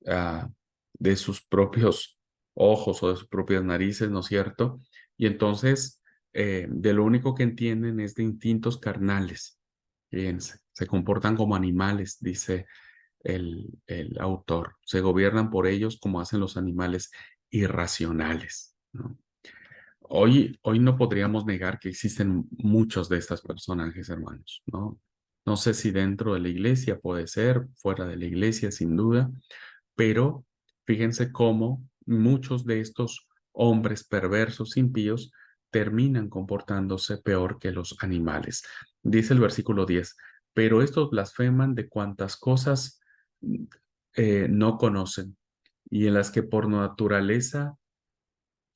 ah, de sus propios ojos o de sus propias narices, ¿no es cierto? Y entonces, de lo único que entienden es de instintos carnales. Fíjense, se comportan como animales, dice el autor. Se gobiernan por ellos como hacen los animales irracionales, ¿no? Hoy no podríamos negar que existen muchos de estos personajes, hermanos, ¿no? No sé si dentro de la iglesia puede ser, fuera de la iglesia, sin duda, pero fíjense cómo muchos de estos hombres perversos, impíos, terminan comportándose peor que los animales. Dice el versículo 10, pero estos blasfeman de cuantas cosas no conocen y en las que por naturaleza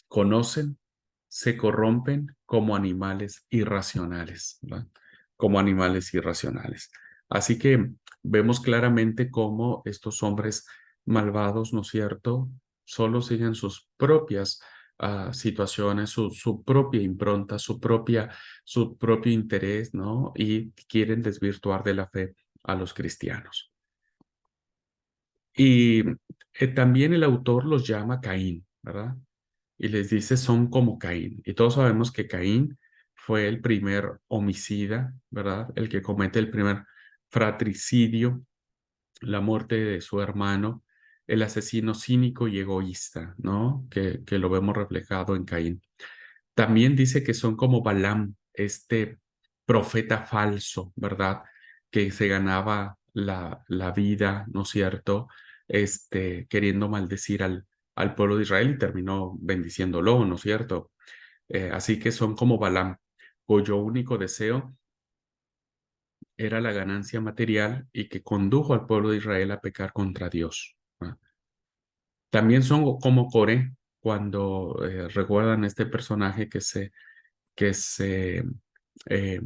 conocen, se corrompen como animales irracionales, ¿verdad? Como animales irracionales. Así que vemos claramente cómo estos hombres malvados, ¿no es cierto?, solo siguen sus propias situaciones, su propia impronta, su propio interés, ¿no? Y quieren desvirtuar de la fe a los cristianos. Y también el autor los llama Caín, ¿verdad? Y les dice, son como Caín. Y todos sabemos que Caín fue el primer homicida, ¿verdad? El que comete el primer fratricidio, la muerte de su hermano, el asesino cínico y egoísta, ¿no? Que lo vemos reflejado en Caín. También dice que son como Balaam, este profeta falso, ¿verdad? Que se ganaba la vida, ¿no es cierto? Queriendo maldecir al pueblo de Israel y terminó bendiciéndolo, ¿no es cierto? Así que son como Balaam, cuyo único deseo era la ganancia material y que condujo al pueblo de Israel a pecar contra Dios, ¿verdad? También son como Coré, cuando recuerdan este personaje que se eh,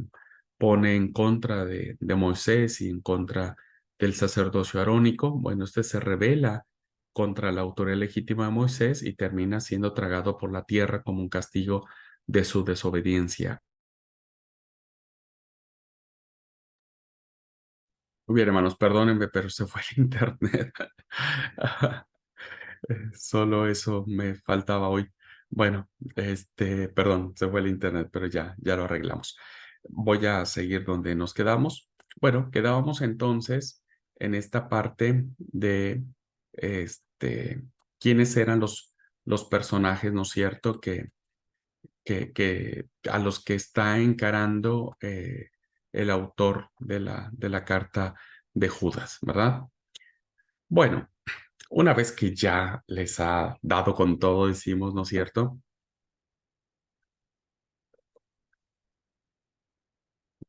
pone en contra de Moisés y en contra del sacerdocio arónico. Bueno, este se rebela contra la autoridad legítima de Moisés y termina siendo tragado por la tierra como un castigo de su desobediencia. Muy bien, hermanos, perdónenme, pero se fue el internet. Solo eso me faltaba hoy. Bueno, perdón, se fue el internet, pero ya lo arreglamos. Voy a seguir donde nos quedamos. Bueno, quedábamos entonces en esta parte de este, quiénes eran los personajes, ¿no es cierto?, que a los que está encarando el autor de la carta de Judas, ¿verdad? Bueno, una vez que ya les ha dado con todo, decimos, ¿no es cierto?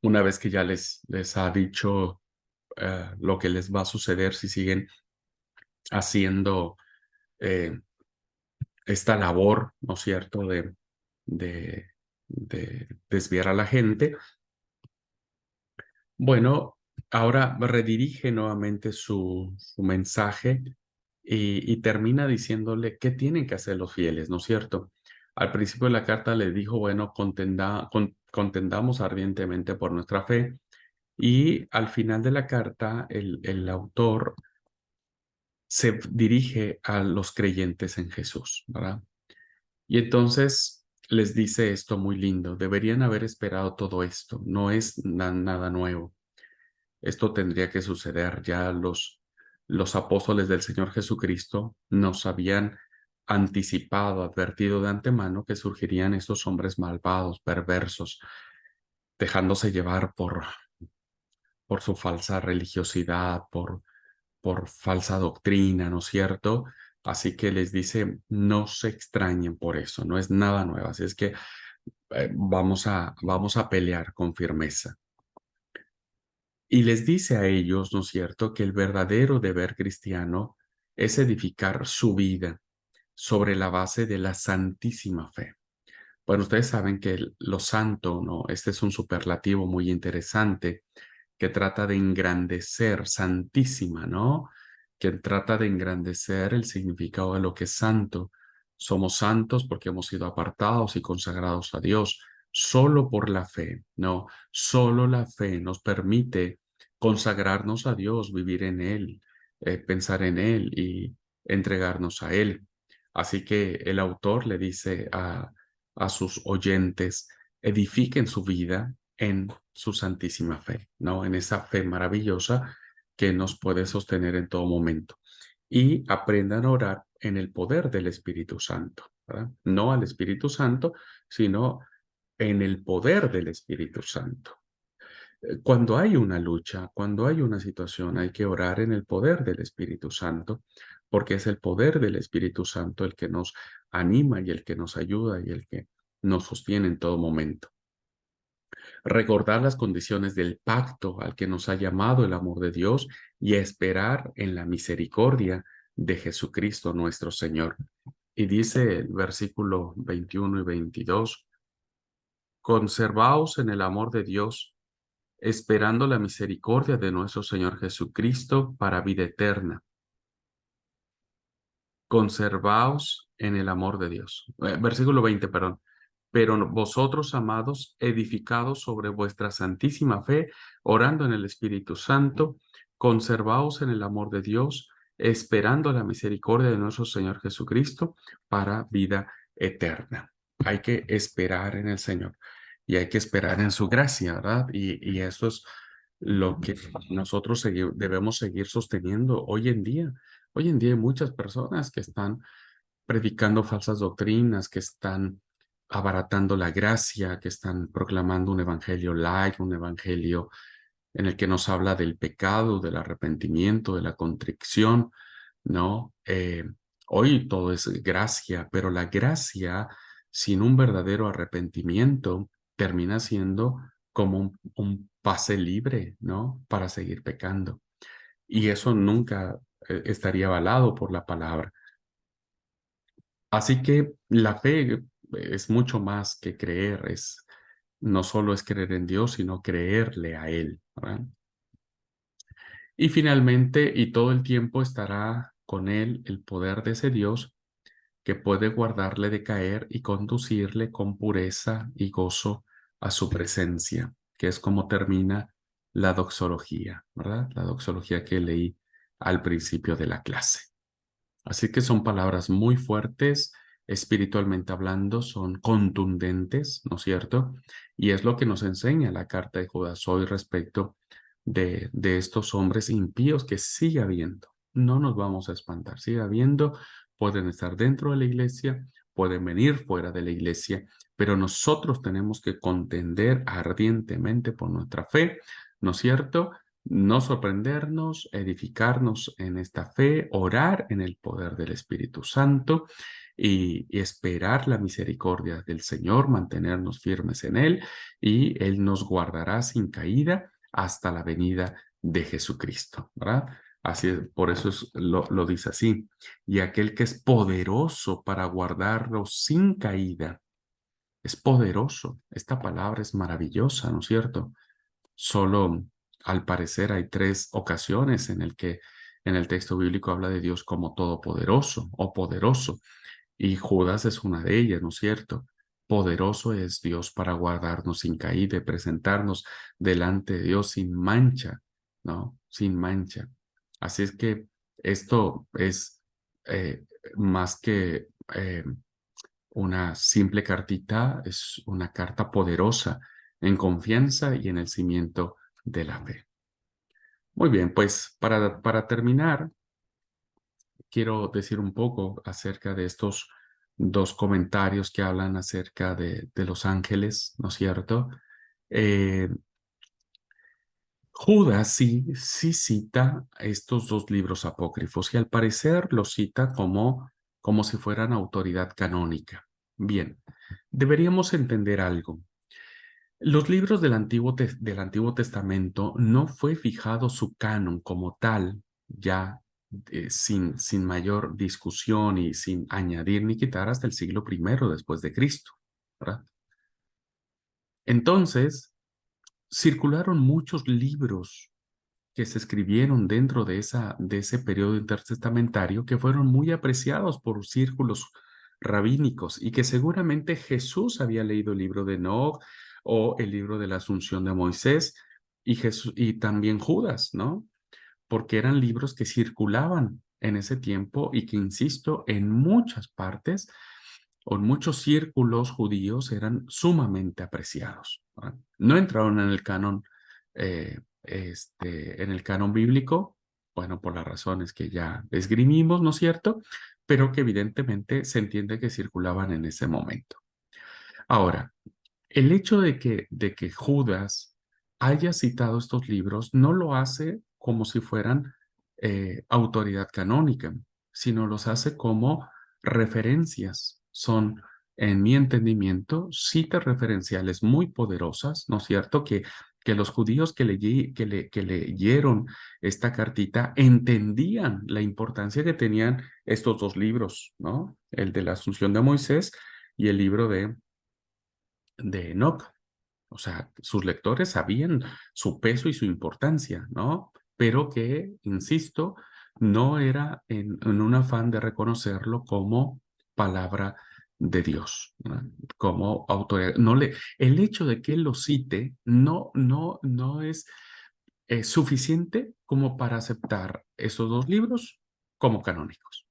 Una vez que ya les ha dicho lo que les va a suceder si siguen haciendo eh, esta labor, ¿no es cierto?, de, de desviar a la gente. Bueno, ahora redirige nuevamente su mensaje y termina diciéndole qué tienen que hacer los fieles, ¿no es cierto? Al principio de la carta le dijo, bueno, contendamos ardientemente por nuestra fe, y al final de la carta el autor se dirige a los creyentes en Jesús, ¿verdad? Y entonces les dice esto muy lindo: deberían haber esperado todo esto, no es nada nuevo. Esto tendría que suceder. Ya los apóstoles del Señor Jesucristo nos habían anticipado, advertido de antemano que surgirían estos hombres malvados, perversos, dejándose llevar por su falsa religiosidad, por falsa doctrina, ¿no es cierto? Así que les dice, no se extrañen por eso, no es nada nuevo. Así es que vamos a pelear con firmeza. Y les dice a ellos, ¿no es cierto?, que el verdadero deber cristiano es edificar su vida sobre la base de la santísima fe. Bueno, ustedes saben que lo santo, ¿no? Este es un superlativo muy interesante que trata de engrandecer, santísima, ¿no? Que trata de engrandecer el significado de lo que es santo. Somos santos porque hemos sido apartados y consagrados a Dios solo por la fe, ¿no? Solo la fe nos permite consagrarnos a Dios, vivir en Él, pensar en Él y entregarnos a Él. Así que el autor le dice a sus oyentes, edifiquen su vida en su santísima fe, ¿no? En esa fe maravillosa que nos puede sostener en todo momento. Y aprendan a orar en el poder del Espíritu Santo, ¿verdad? No al Espíritu Santo, sino en el poder del Espíritu Santo. Cuando hay una lucha, cuando hay una situación, hay que orar en el poder del Espíritu Santo, porque es el poder del Espíritu Santo el que nos anima y el que nos ayuda y el que nos sostiene en todo momento. Recordar las condiciones del pacto al que nos ha llamado el amor de Dios y esperar en la misericordia de Jesucristo nuestro Señor. Y dice el versículo 21 y 22, conservaos en el amor de Dios, esperando la misericordia de nuestro Señor Jesucristo para vida eterna. Conservaos en el amor de Dios. Versículo 20, perdón. Pero vosotros, amados, edificados sobre vuestra santísima fe, orando en el Espíritu Santo, conservaos en el amor de Dios, esperando la misericordia de nuestro Señor Jesucristo para vida eterna. Hay que esperar en el Señor y hay que esperar en su gracia, ¿verdad? Y eso es lo que nosotros debemos seguir sosteniendo hoy en día. Hoy en día hay muchas personas que están predicando falsas doctrinas, que están abaratando la gracia, que están proclamando un evangelio light, un evangelio en el que nos habla del pecado, del arrepentimiento, de la contrición, ¿no? Hoy todo es gracia, pero la gracia sin un verdadero arrepentimiento termina siendo como un pase libre, ¿no? Para seguir pecando. Y eso nunca estaría avalado por la palabra. Así que la fe es mucho más que creer, no solo es creer en Dios, sino creerle a Él, ¿verdad? Y finalmente, y todo el tiempo estará con Él el poder de ese Dios que puede guardarle de caer y conducirle con pureza y gozo a su presencia, que es como termina la doxología, ¿verdad? La doxología que leí al principio de la clase. Así que son palabras muy fuertes, espiritualmente hablando, son contundentes, ¿no es cierto? Y es lo que nos enseña la carta de Judas hoy respecto de estos hombres impíos que sigue habiendo. No nos vamos a espantar, sigue habiendo, pueden estar dentro de la iglesia, pueden venir fuera de la iglesia, pero nosotros tenemos que contender ardientemente por nuestra fe, ¿no es cierto? No sorprendernos, edificarnos en esta fe, orar en el poder del Espíritu Santo y esperar la misericordia del Señor, mantenernos firmes en Él y Él nos guardará sin caída hasta la venida de Jesucristo, ¿verdad? Así es, por eso lo dice así. Y aquel que es poderoso para guardarlo sin caída, es poderoso. Esta palabra es maravillosa, ¿no es cierto? Solo, al parecer, hay 3 ocasiones en el que en el texto bíblico habla de Dios como todopoderoso o poderoso, y Judas es una de ellas, ¿no es cierto? Poderoso es Dios para guardarnos sin caída y presentarnos delante de Dios sin mancha, ¿no? Sin mancha. Así es que esto es más que una simple cartita, es una carta poderosa en confianza y en el cimiento de la fe. Muy bien, pues para terminar, quiero decir un poco acerca de estos 2 comentarios que hablan acerca de los ángeles, ¿no es cierto? Eh, Judas sí cita estos 2 libros apócrifos y al parecer los cita como si fueran autoridad canónica. Bien, deberíamos entender algo. Los libros del Antiguo Testamento no fue fijado su canon como tal, ya sin mayor discusión y sin añadir ni quitar hasta el siglo I después de Cristo, ¿verdad? Entonces, circularon muchos libros que se escribieron dentro de ese periodo intertestamentario que fueron muy apreciados por círculos rabínicos y que seguramente Jesús había leído el libro de Enoch o el libro de la Asunción de Moisés y también Judas, ¿no? Porque eran libros que circulaban en ese tiempo y que, insisto, en muchas partes o en muchos círculos judíos eran sumamente apreciados, ¿verdad? No entraron en el canon en el canon bíblico, bueno, por las razones que ya esgrimimos, ¿no es cierto? Pero que evidentemente se entiende que circulaban en ese momento. Ahora, el hecho de que Judas haya citado estos libros no lo hace como si fueran autoridad canónica, sino los hace como referencias. Son, en mi entendimiento, citas referenciales muy poderosas, ¿no es cierto? Que los judíos que leyeron esta cartita entendían la importancia que tenían estos dos libros, ¿no? El de la Asunción de Moisés y el libro de Enoch. O sea, sus lectores sabían su peso y su importancia, ¿no? Pero que, insisto, no era en un afán de reconocerlo como palabra de Dios, ¿no? Como autoridad. El hecho de que él lo cite no es suficiente como para aceptar esos dos libros como canónicos.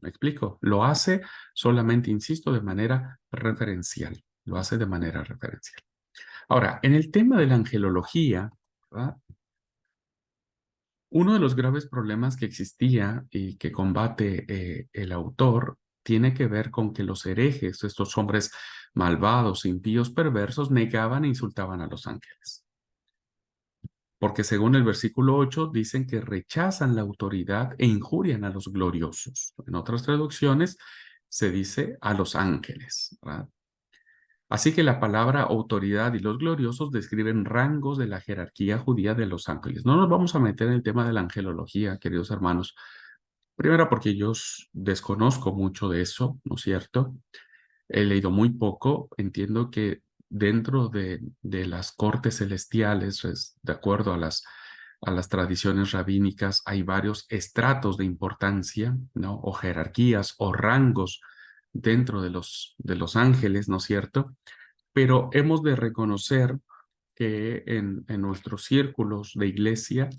¿Me explico? Lo hace solamente, insisto, de manera referencial. Lo hace de manera referencial. Ahora, en el tema de la angelología, ¿verdad? Uno de los graves problemas que existía y que combate el autor tiene que ver con que los herejes, estos hombres malvados, impíos, perversos, negaban e insultaban a los ángeles. Porque según el versículo 8 dicen que rechazan la autoridad e injurian a los gloriosos. En otras traducciones se dice a los ángeles, ¿verdad? Así que la palabra autoridad y los gloriosos describen rangos de la jerarquía judía de los ángeles. No nos vamos a meter en el tema de la angelología, queridos hermanos. Primero porque yo desconozco mucho de eso, ¿no es cierto? He leído muy poco. Entiendo que dentro de las cortes celestiales, pues, de acuerdo a las tradiciones rabínicas, hay varios estratos de importancia, ¿no? O jerarquías o rangos dentro de los ángeles, ¿no es cierto? Pero hemos de reconocer que en nuestros círculos de iglesia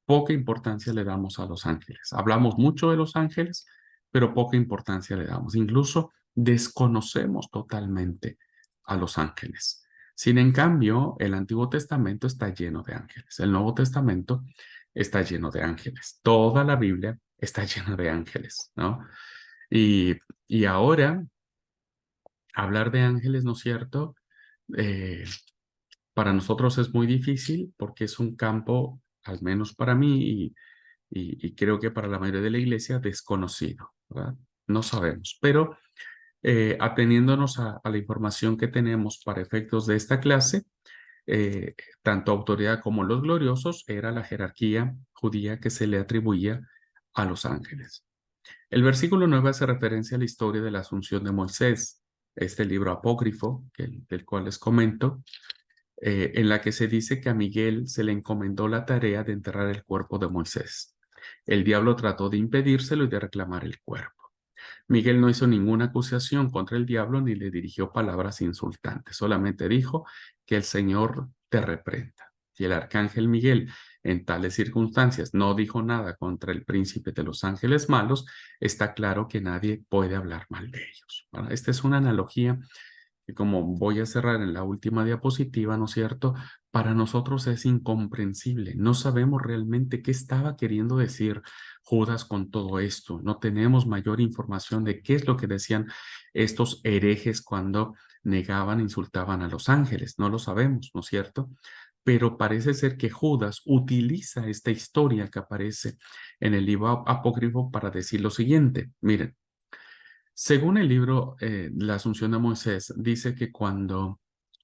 poca importancia le damos a los ángeles. Hablamos mucho de los ángeles, pero poca importancia le damos. Incluso desconocemos totalmente a los ángeles. Sin en cambio, el Antiguo Testamento está lleno de ángeles. El Nuevo Testamento está lleno de ángeles. Toda la Biblia está llena de ángeles, ¿no? Y, y ahora, hablar de ángeles, ¿no es cierto? Eh, para nosotros es muy difícil porque es un campo, al menos para mí y creo que para la mayoría de la iglesia, desconocido, ¿verdad? No sabemos, pero ateniéndonos a la información que tenemos para efectos de esta clase, eh, tanto autoridad como los gloriosos era la jerarquía judía que se le atribuía a los ángeles. El versículo 9 hace referencia a la historia de la asunción de Moisés, este libro apócrifo del cual les comento, en la que se dice que a Miguel se le encomendó la tarea de enterrar el cuerpo de Moisés. El diablo trató de impedírselo y de reclamar el cuerpo. Miguel no hizo ninguna acusación contra el diablo ni le dirigió palabras insultantes, solamente dijo que el Señor te reprenda. Y el arcángel Miguel en tales circunstancias no dijo nada contra el príncipe de los ángeles malos, está claro que nadie puede hablar mal de ellos. Bueno, esta es una analogía que, como voy a cerrar en la última diapositiva, ¿no es cierto? Para nosotros es incomprensible. No sabemos realmente qué estaba queriendo decir Judas con todo esto. No tenemos mayor información de qué es lo que decían estos herejes cuando negaban, insultaban a los ángeles. No lo sabemos, ¿no es cierto? Pero parece ser que Judas utiliza esta historia que aparece en el libro apócrifo para decir lo siguiente. Miren, según el libro La Asunción de Moisés, dice que cuando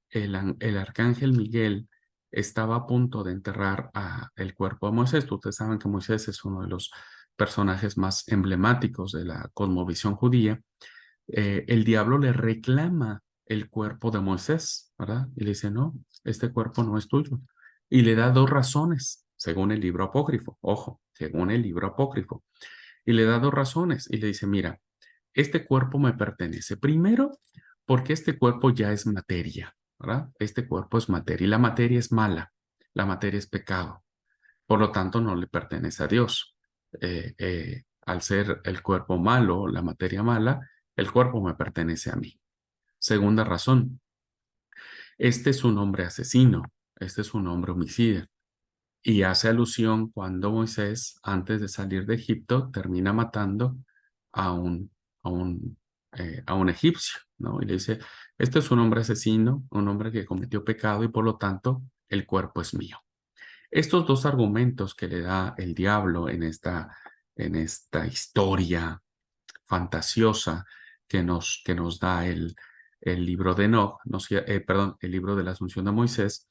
el arcángel Miguel estaba a punto de enterrar el cuerpo de Moisés, ustedes saben que Moisés es uno de los personajes más emblemáticos de la cosmovisión judía, el diablo le reclama el cuerpo de Moisés, ¿verdad? Y le dice, no, este cuerpo no es tuyo. Y le da dos razones, según el libro apócrifo, ojo, según el libro apócrifo. Y le da dos razones y le dice, mira, este cuerpo me pertenece. Primero, porque este cuerpo ya es materia, ¿verdad? Este cuerpo es materia y la materia es mala, la materia es pecado. Por lo tanto, no le pertenece a Dios. Al ser el cuerpo malo, la materia mala, el cuerpo me pertenece a mí. Segunda razón, este es un hombre asesino, este es un hombre homicida. y hace alusión cuando Moisés, antes de salir de Egipto, termina matando a a un, a un egipcio, ¿no? Y le dice, este es un hombre asesino, un hombre que cometió pecado y por lo tanto el cuerpo es mío. Estos dos argumentos que le da el diablo en esta historia fantasiosa que nos da el libro de Enoch, perdón, el libro de la Asunción de Moisés,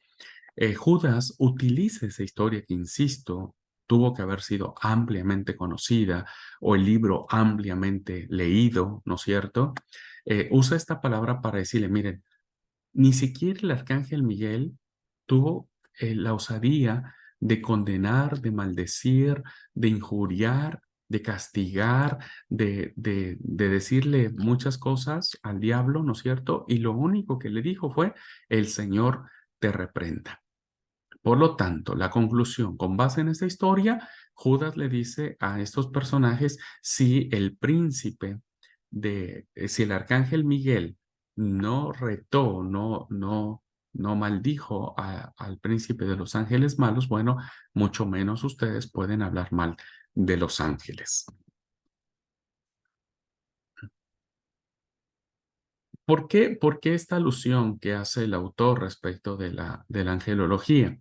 Judas utiliza esa historia que, insisto, tuvo que haber sido ampliamente conocida o el libro ampliamente leído, ¿no es cierto? Usa esta palabra para decirle, miren, ni siquiera el arcángel Miguel tuvo la osadía de condenar, de maldecir, de injuriar, de castigar, de decirle muchas cosas al diablo, ¿no es cierto? Y lo único que le dijo fue, el Señor te reprenda. Por lo tanto, la conclusión, con base en esta historia, Judas le dice a estos personajes si el príncipe si el arcángel Miguel no retó, no maldijo al príncipe de los ángeles malos, bueno, mucho menos ustedes pueden hablar mal de los ángeles. Por qué esta alusión que hace el autor respecto de la angelología?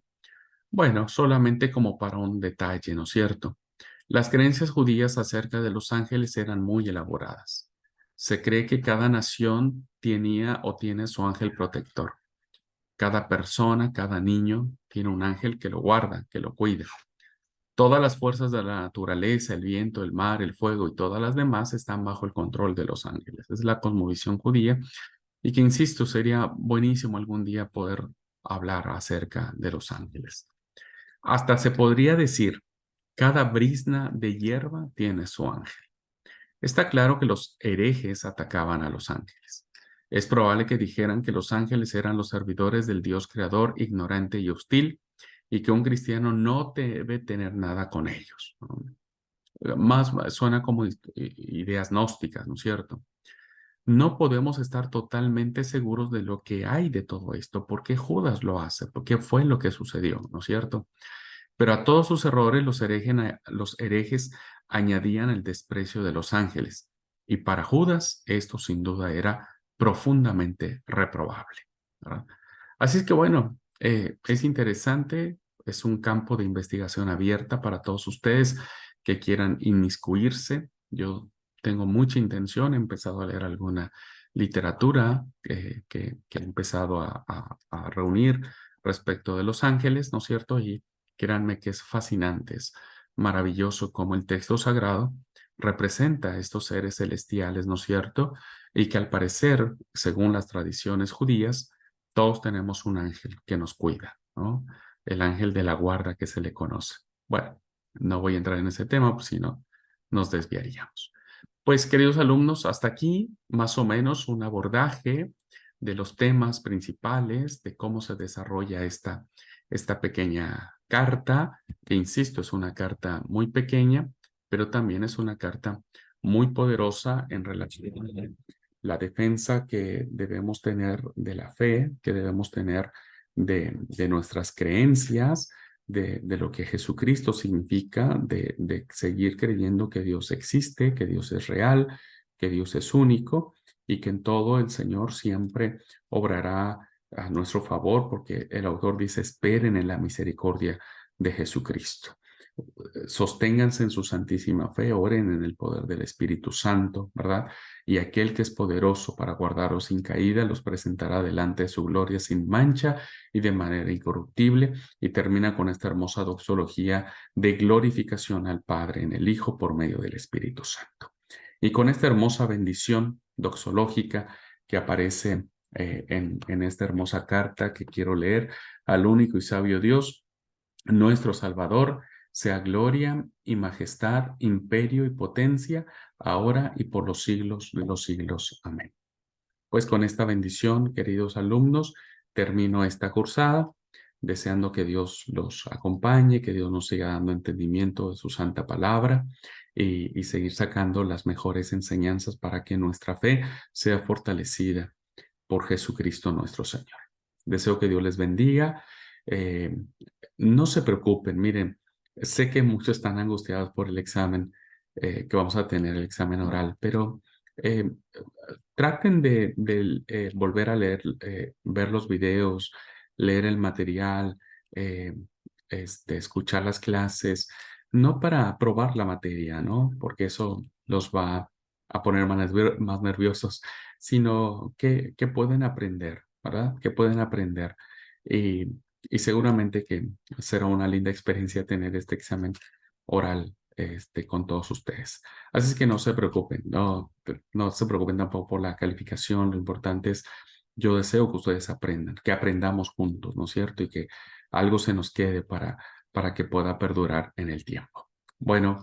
Bueno, solamente como para un detalle, ¿no es cierto? Las creencias judías acerca de los ángeles eran muy elaboradas. Se cree que cada nación tenía o tiene su ángel protector. Cada persona, cada niño tiene un ángel que lo guarda, que lo cuida. Todas las fuerzas de la naturaleza, el viento, el mar, el fuego y todas las demás están bajo el control de los ángeles. Es la cosmovisión judía y que, insisto, sería buenísimo algún día poder hablar acerca de los ángeles. Hasta se podría decir, cada brizna de hierba tiene su ángel. Está claro que los herejes atacaban a los ángeles. Es probable que dijeran que los ángeles eran los servidores del Dios creador, ignorante y hostil, y que un cristiano no debe tener nada con ellos, ¿no? Más suena como ideas gnósticas, ¿no es cierto? No podemos estar totalmente seguros de lo que hay de todo esto, porque Judas lo hace, porque fue lo que sucedió, ¿no es cierto? Pero a todos sus errores los herejes añadían el desprecio de los ángeles. Y para Judas esto sin duda era profundamente reprobable, ¿verdad? Así es que bueno, es interesante, es un campo de investigación abierta para todos ustedes que quieran inmiscuirse. Yo tengo mucha intención, he empezado a leer alguna literatura que he empezado a reunir respecto de los ángeles, ¿no es cierto? Y créanme que es fascinante, es maravilloso cómo el texto sagrado representa a estos seres celestiales, ¿no es cierto? Y que al parecer, según las tradiciones judías, todos tenemos un ángel que nos cuida, ¿no? El ángel de la guarda que se le conoce. Bueno, no voy a entrar en ese tema, pues si no, nos desviaríamos. Pues, queridos alumnos, hasta aquí más o menos un abordaje de los temas principales, de cómo se desarrolla esta pequeña carta, que insisto, es una carta muy pequeña, pero también es una carta muy poderosa en relación a la defensa que debemos tener de la fe, que debemos tener de nuestras creencias, de lo que Jesucristo significa, de seguir creyendo que Dios existe, que Dios es real, que Dios es único y que en todo el Señor siempre obrará a nuestro favor, porque el autor dice, esperen en la misericordia de Jesucristo. Sosténganse en su santísima fe, oren en el poder del Espíritu Santo, ¿verdad? Y aquel que es poderoso para guardaros sin caída, los presentará delante de su gloria sin mancha y de manera incorruptible. Y termina con esta hermosa doxología de glorificación al Padre en el Hijo por medio del Espíritu Santo. Y con esta hermosa bendición doxológica que aparece en esta hermosa carta que quiero leer al único y sabio Dios, nuestro Salvador, sea gloria y majestad, imperio y potencia, ahora y por los siglos de los siglos. Amén. Pues con esta bendición, queridos alumnos, termino esta cursada, deseando que Dios los acompañe, que Dios nos siga dando entendimiento de su santa palabra y seguir sacando las mejores enseñanzas para que nuestra fe sea fortalecida por Jesucristo nuestro Señor. Deseo que Dios les bendiga Eh, no se preocupen, miren, sé que muchos están angustiados por el examen que vamos a tener, el examen oral, pero eh, traten de volver a leer, ver los videos, leer el material, eh, escuchar las clases, no para probar la materia, ¿no? Porque eso los va a poner más nerviosos, sino que pueden aprender, ¿verdad? Que pueden aprender. Y, y seguramente que será una linda experiencia tener este examen oral con todos ustedes. Así es que no se preocupen, no se preocupen tampoco por la calificación. Lo importante es, yo deseo que ustedes aprendan, que aprendamos juntos, ¿no es cierto? Y que algo se nos quede para que pueda perdurar en el tiempo. Bueno,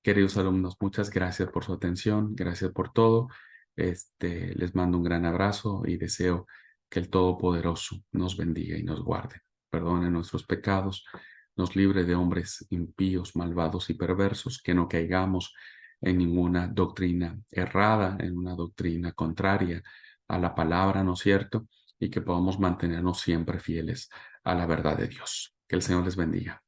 queridos alumnos, muchas gracias por su atención, gracias por todo. Les mando un gran abrazo y deseo que el Todopoderoso nos bendiga y nos guarde, perdone nuestros pecados, nos libre de hombres impíos, malvados y perversos, que no caigamos en ninguna doctrina errada, en una doctrina contraria a la palabra, ¿no es cierto? Y que podamos mantenernos siempre fieles a la verdad de Dios. Que el Señor les bendiga.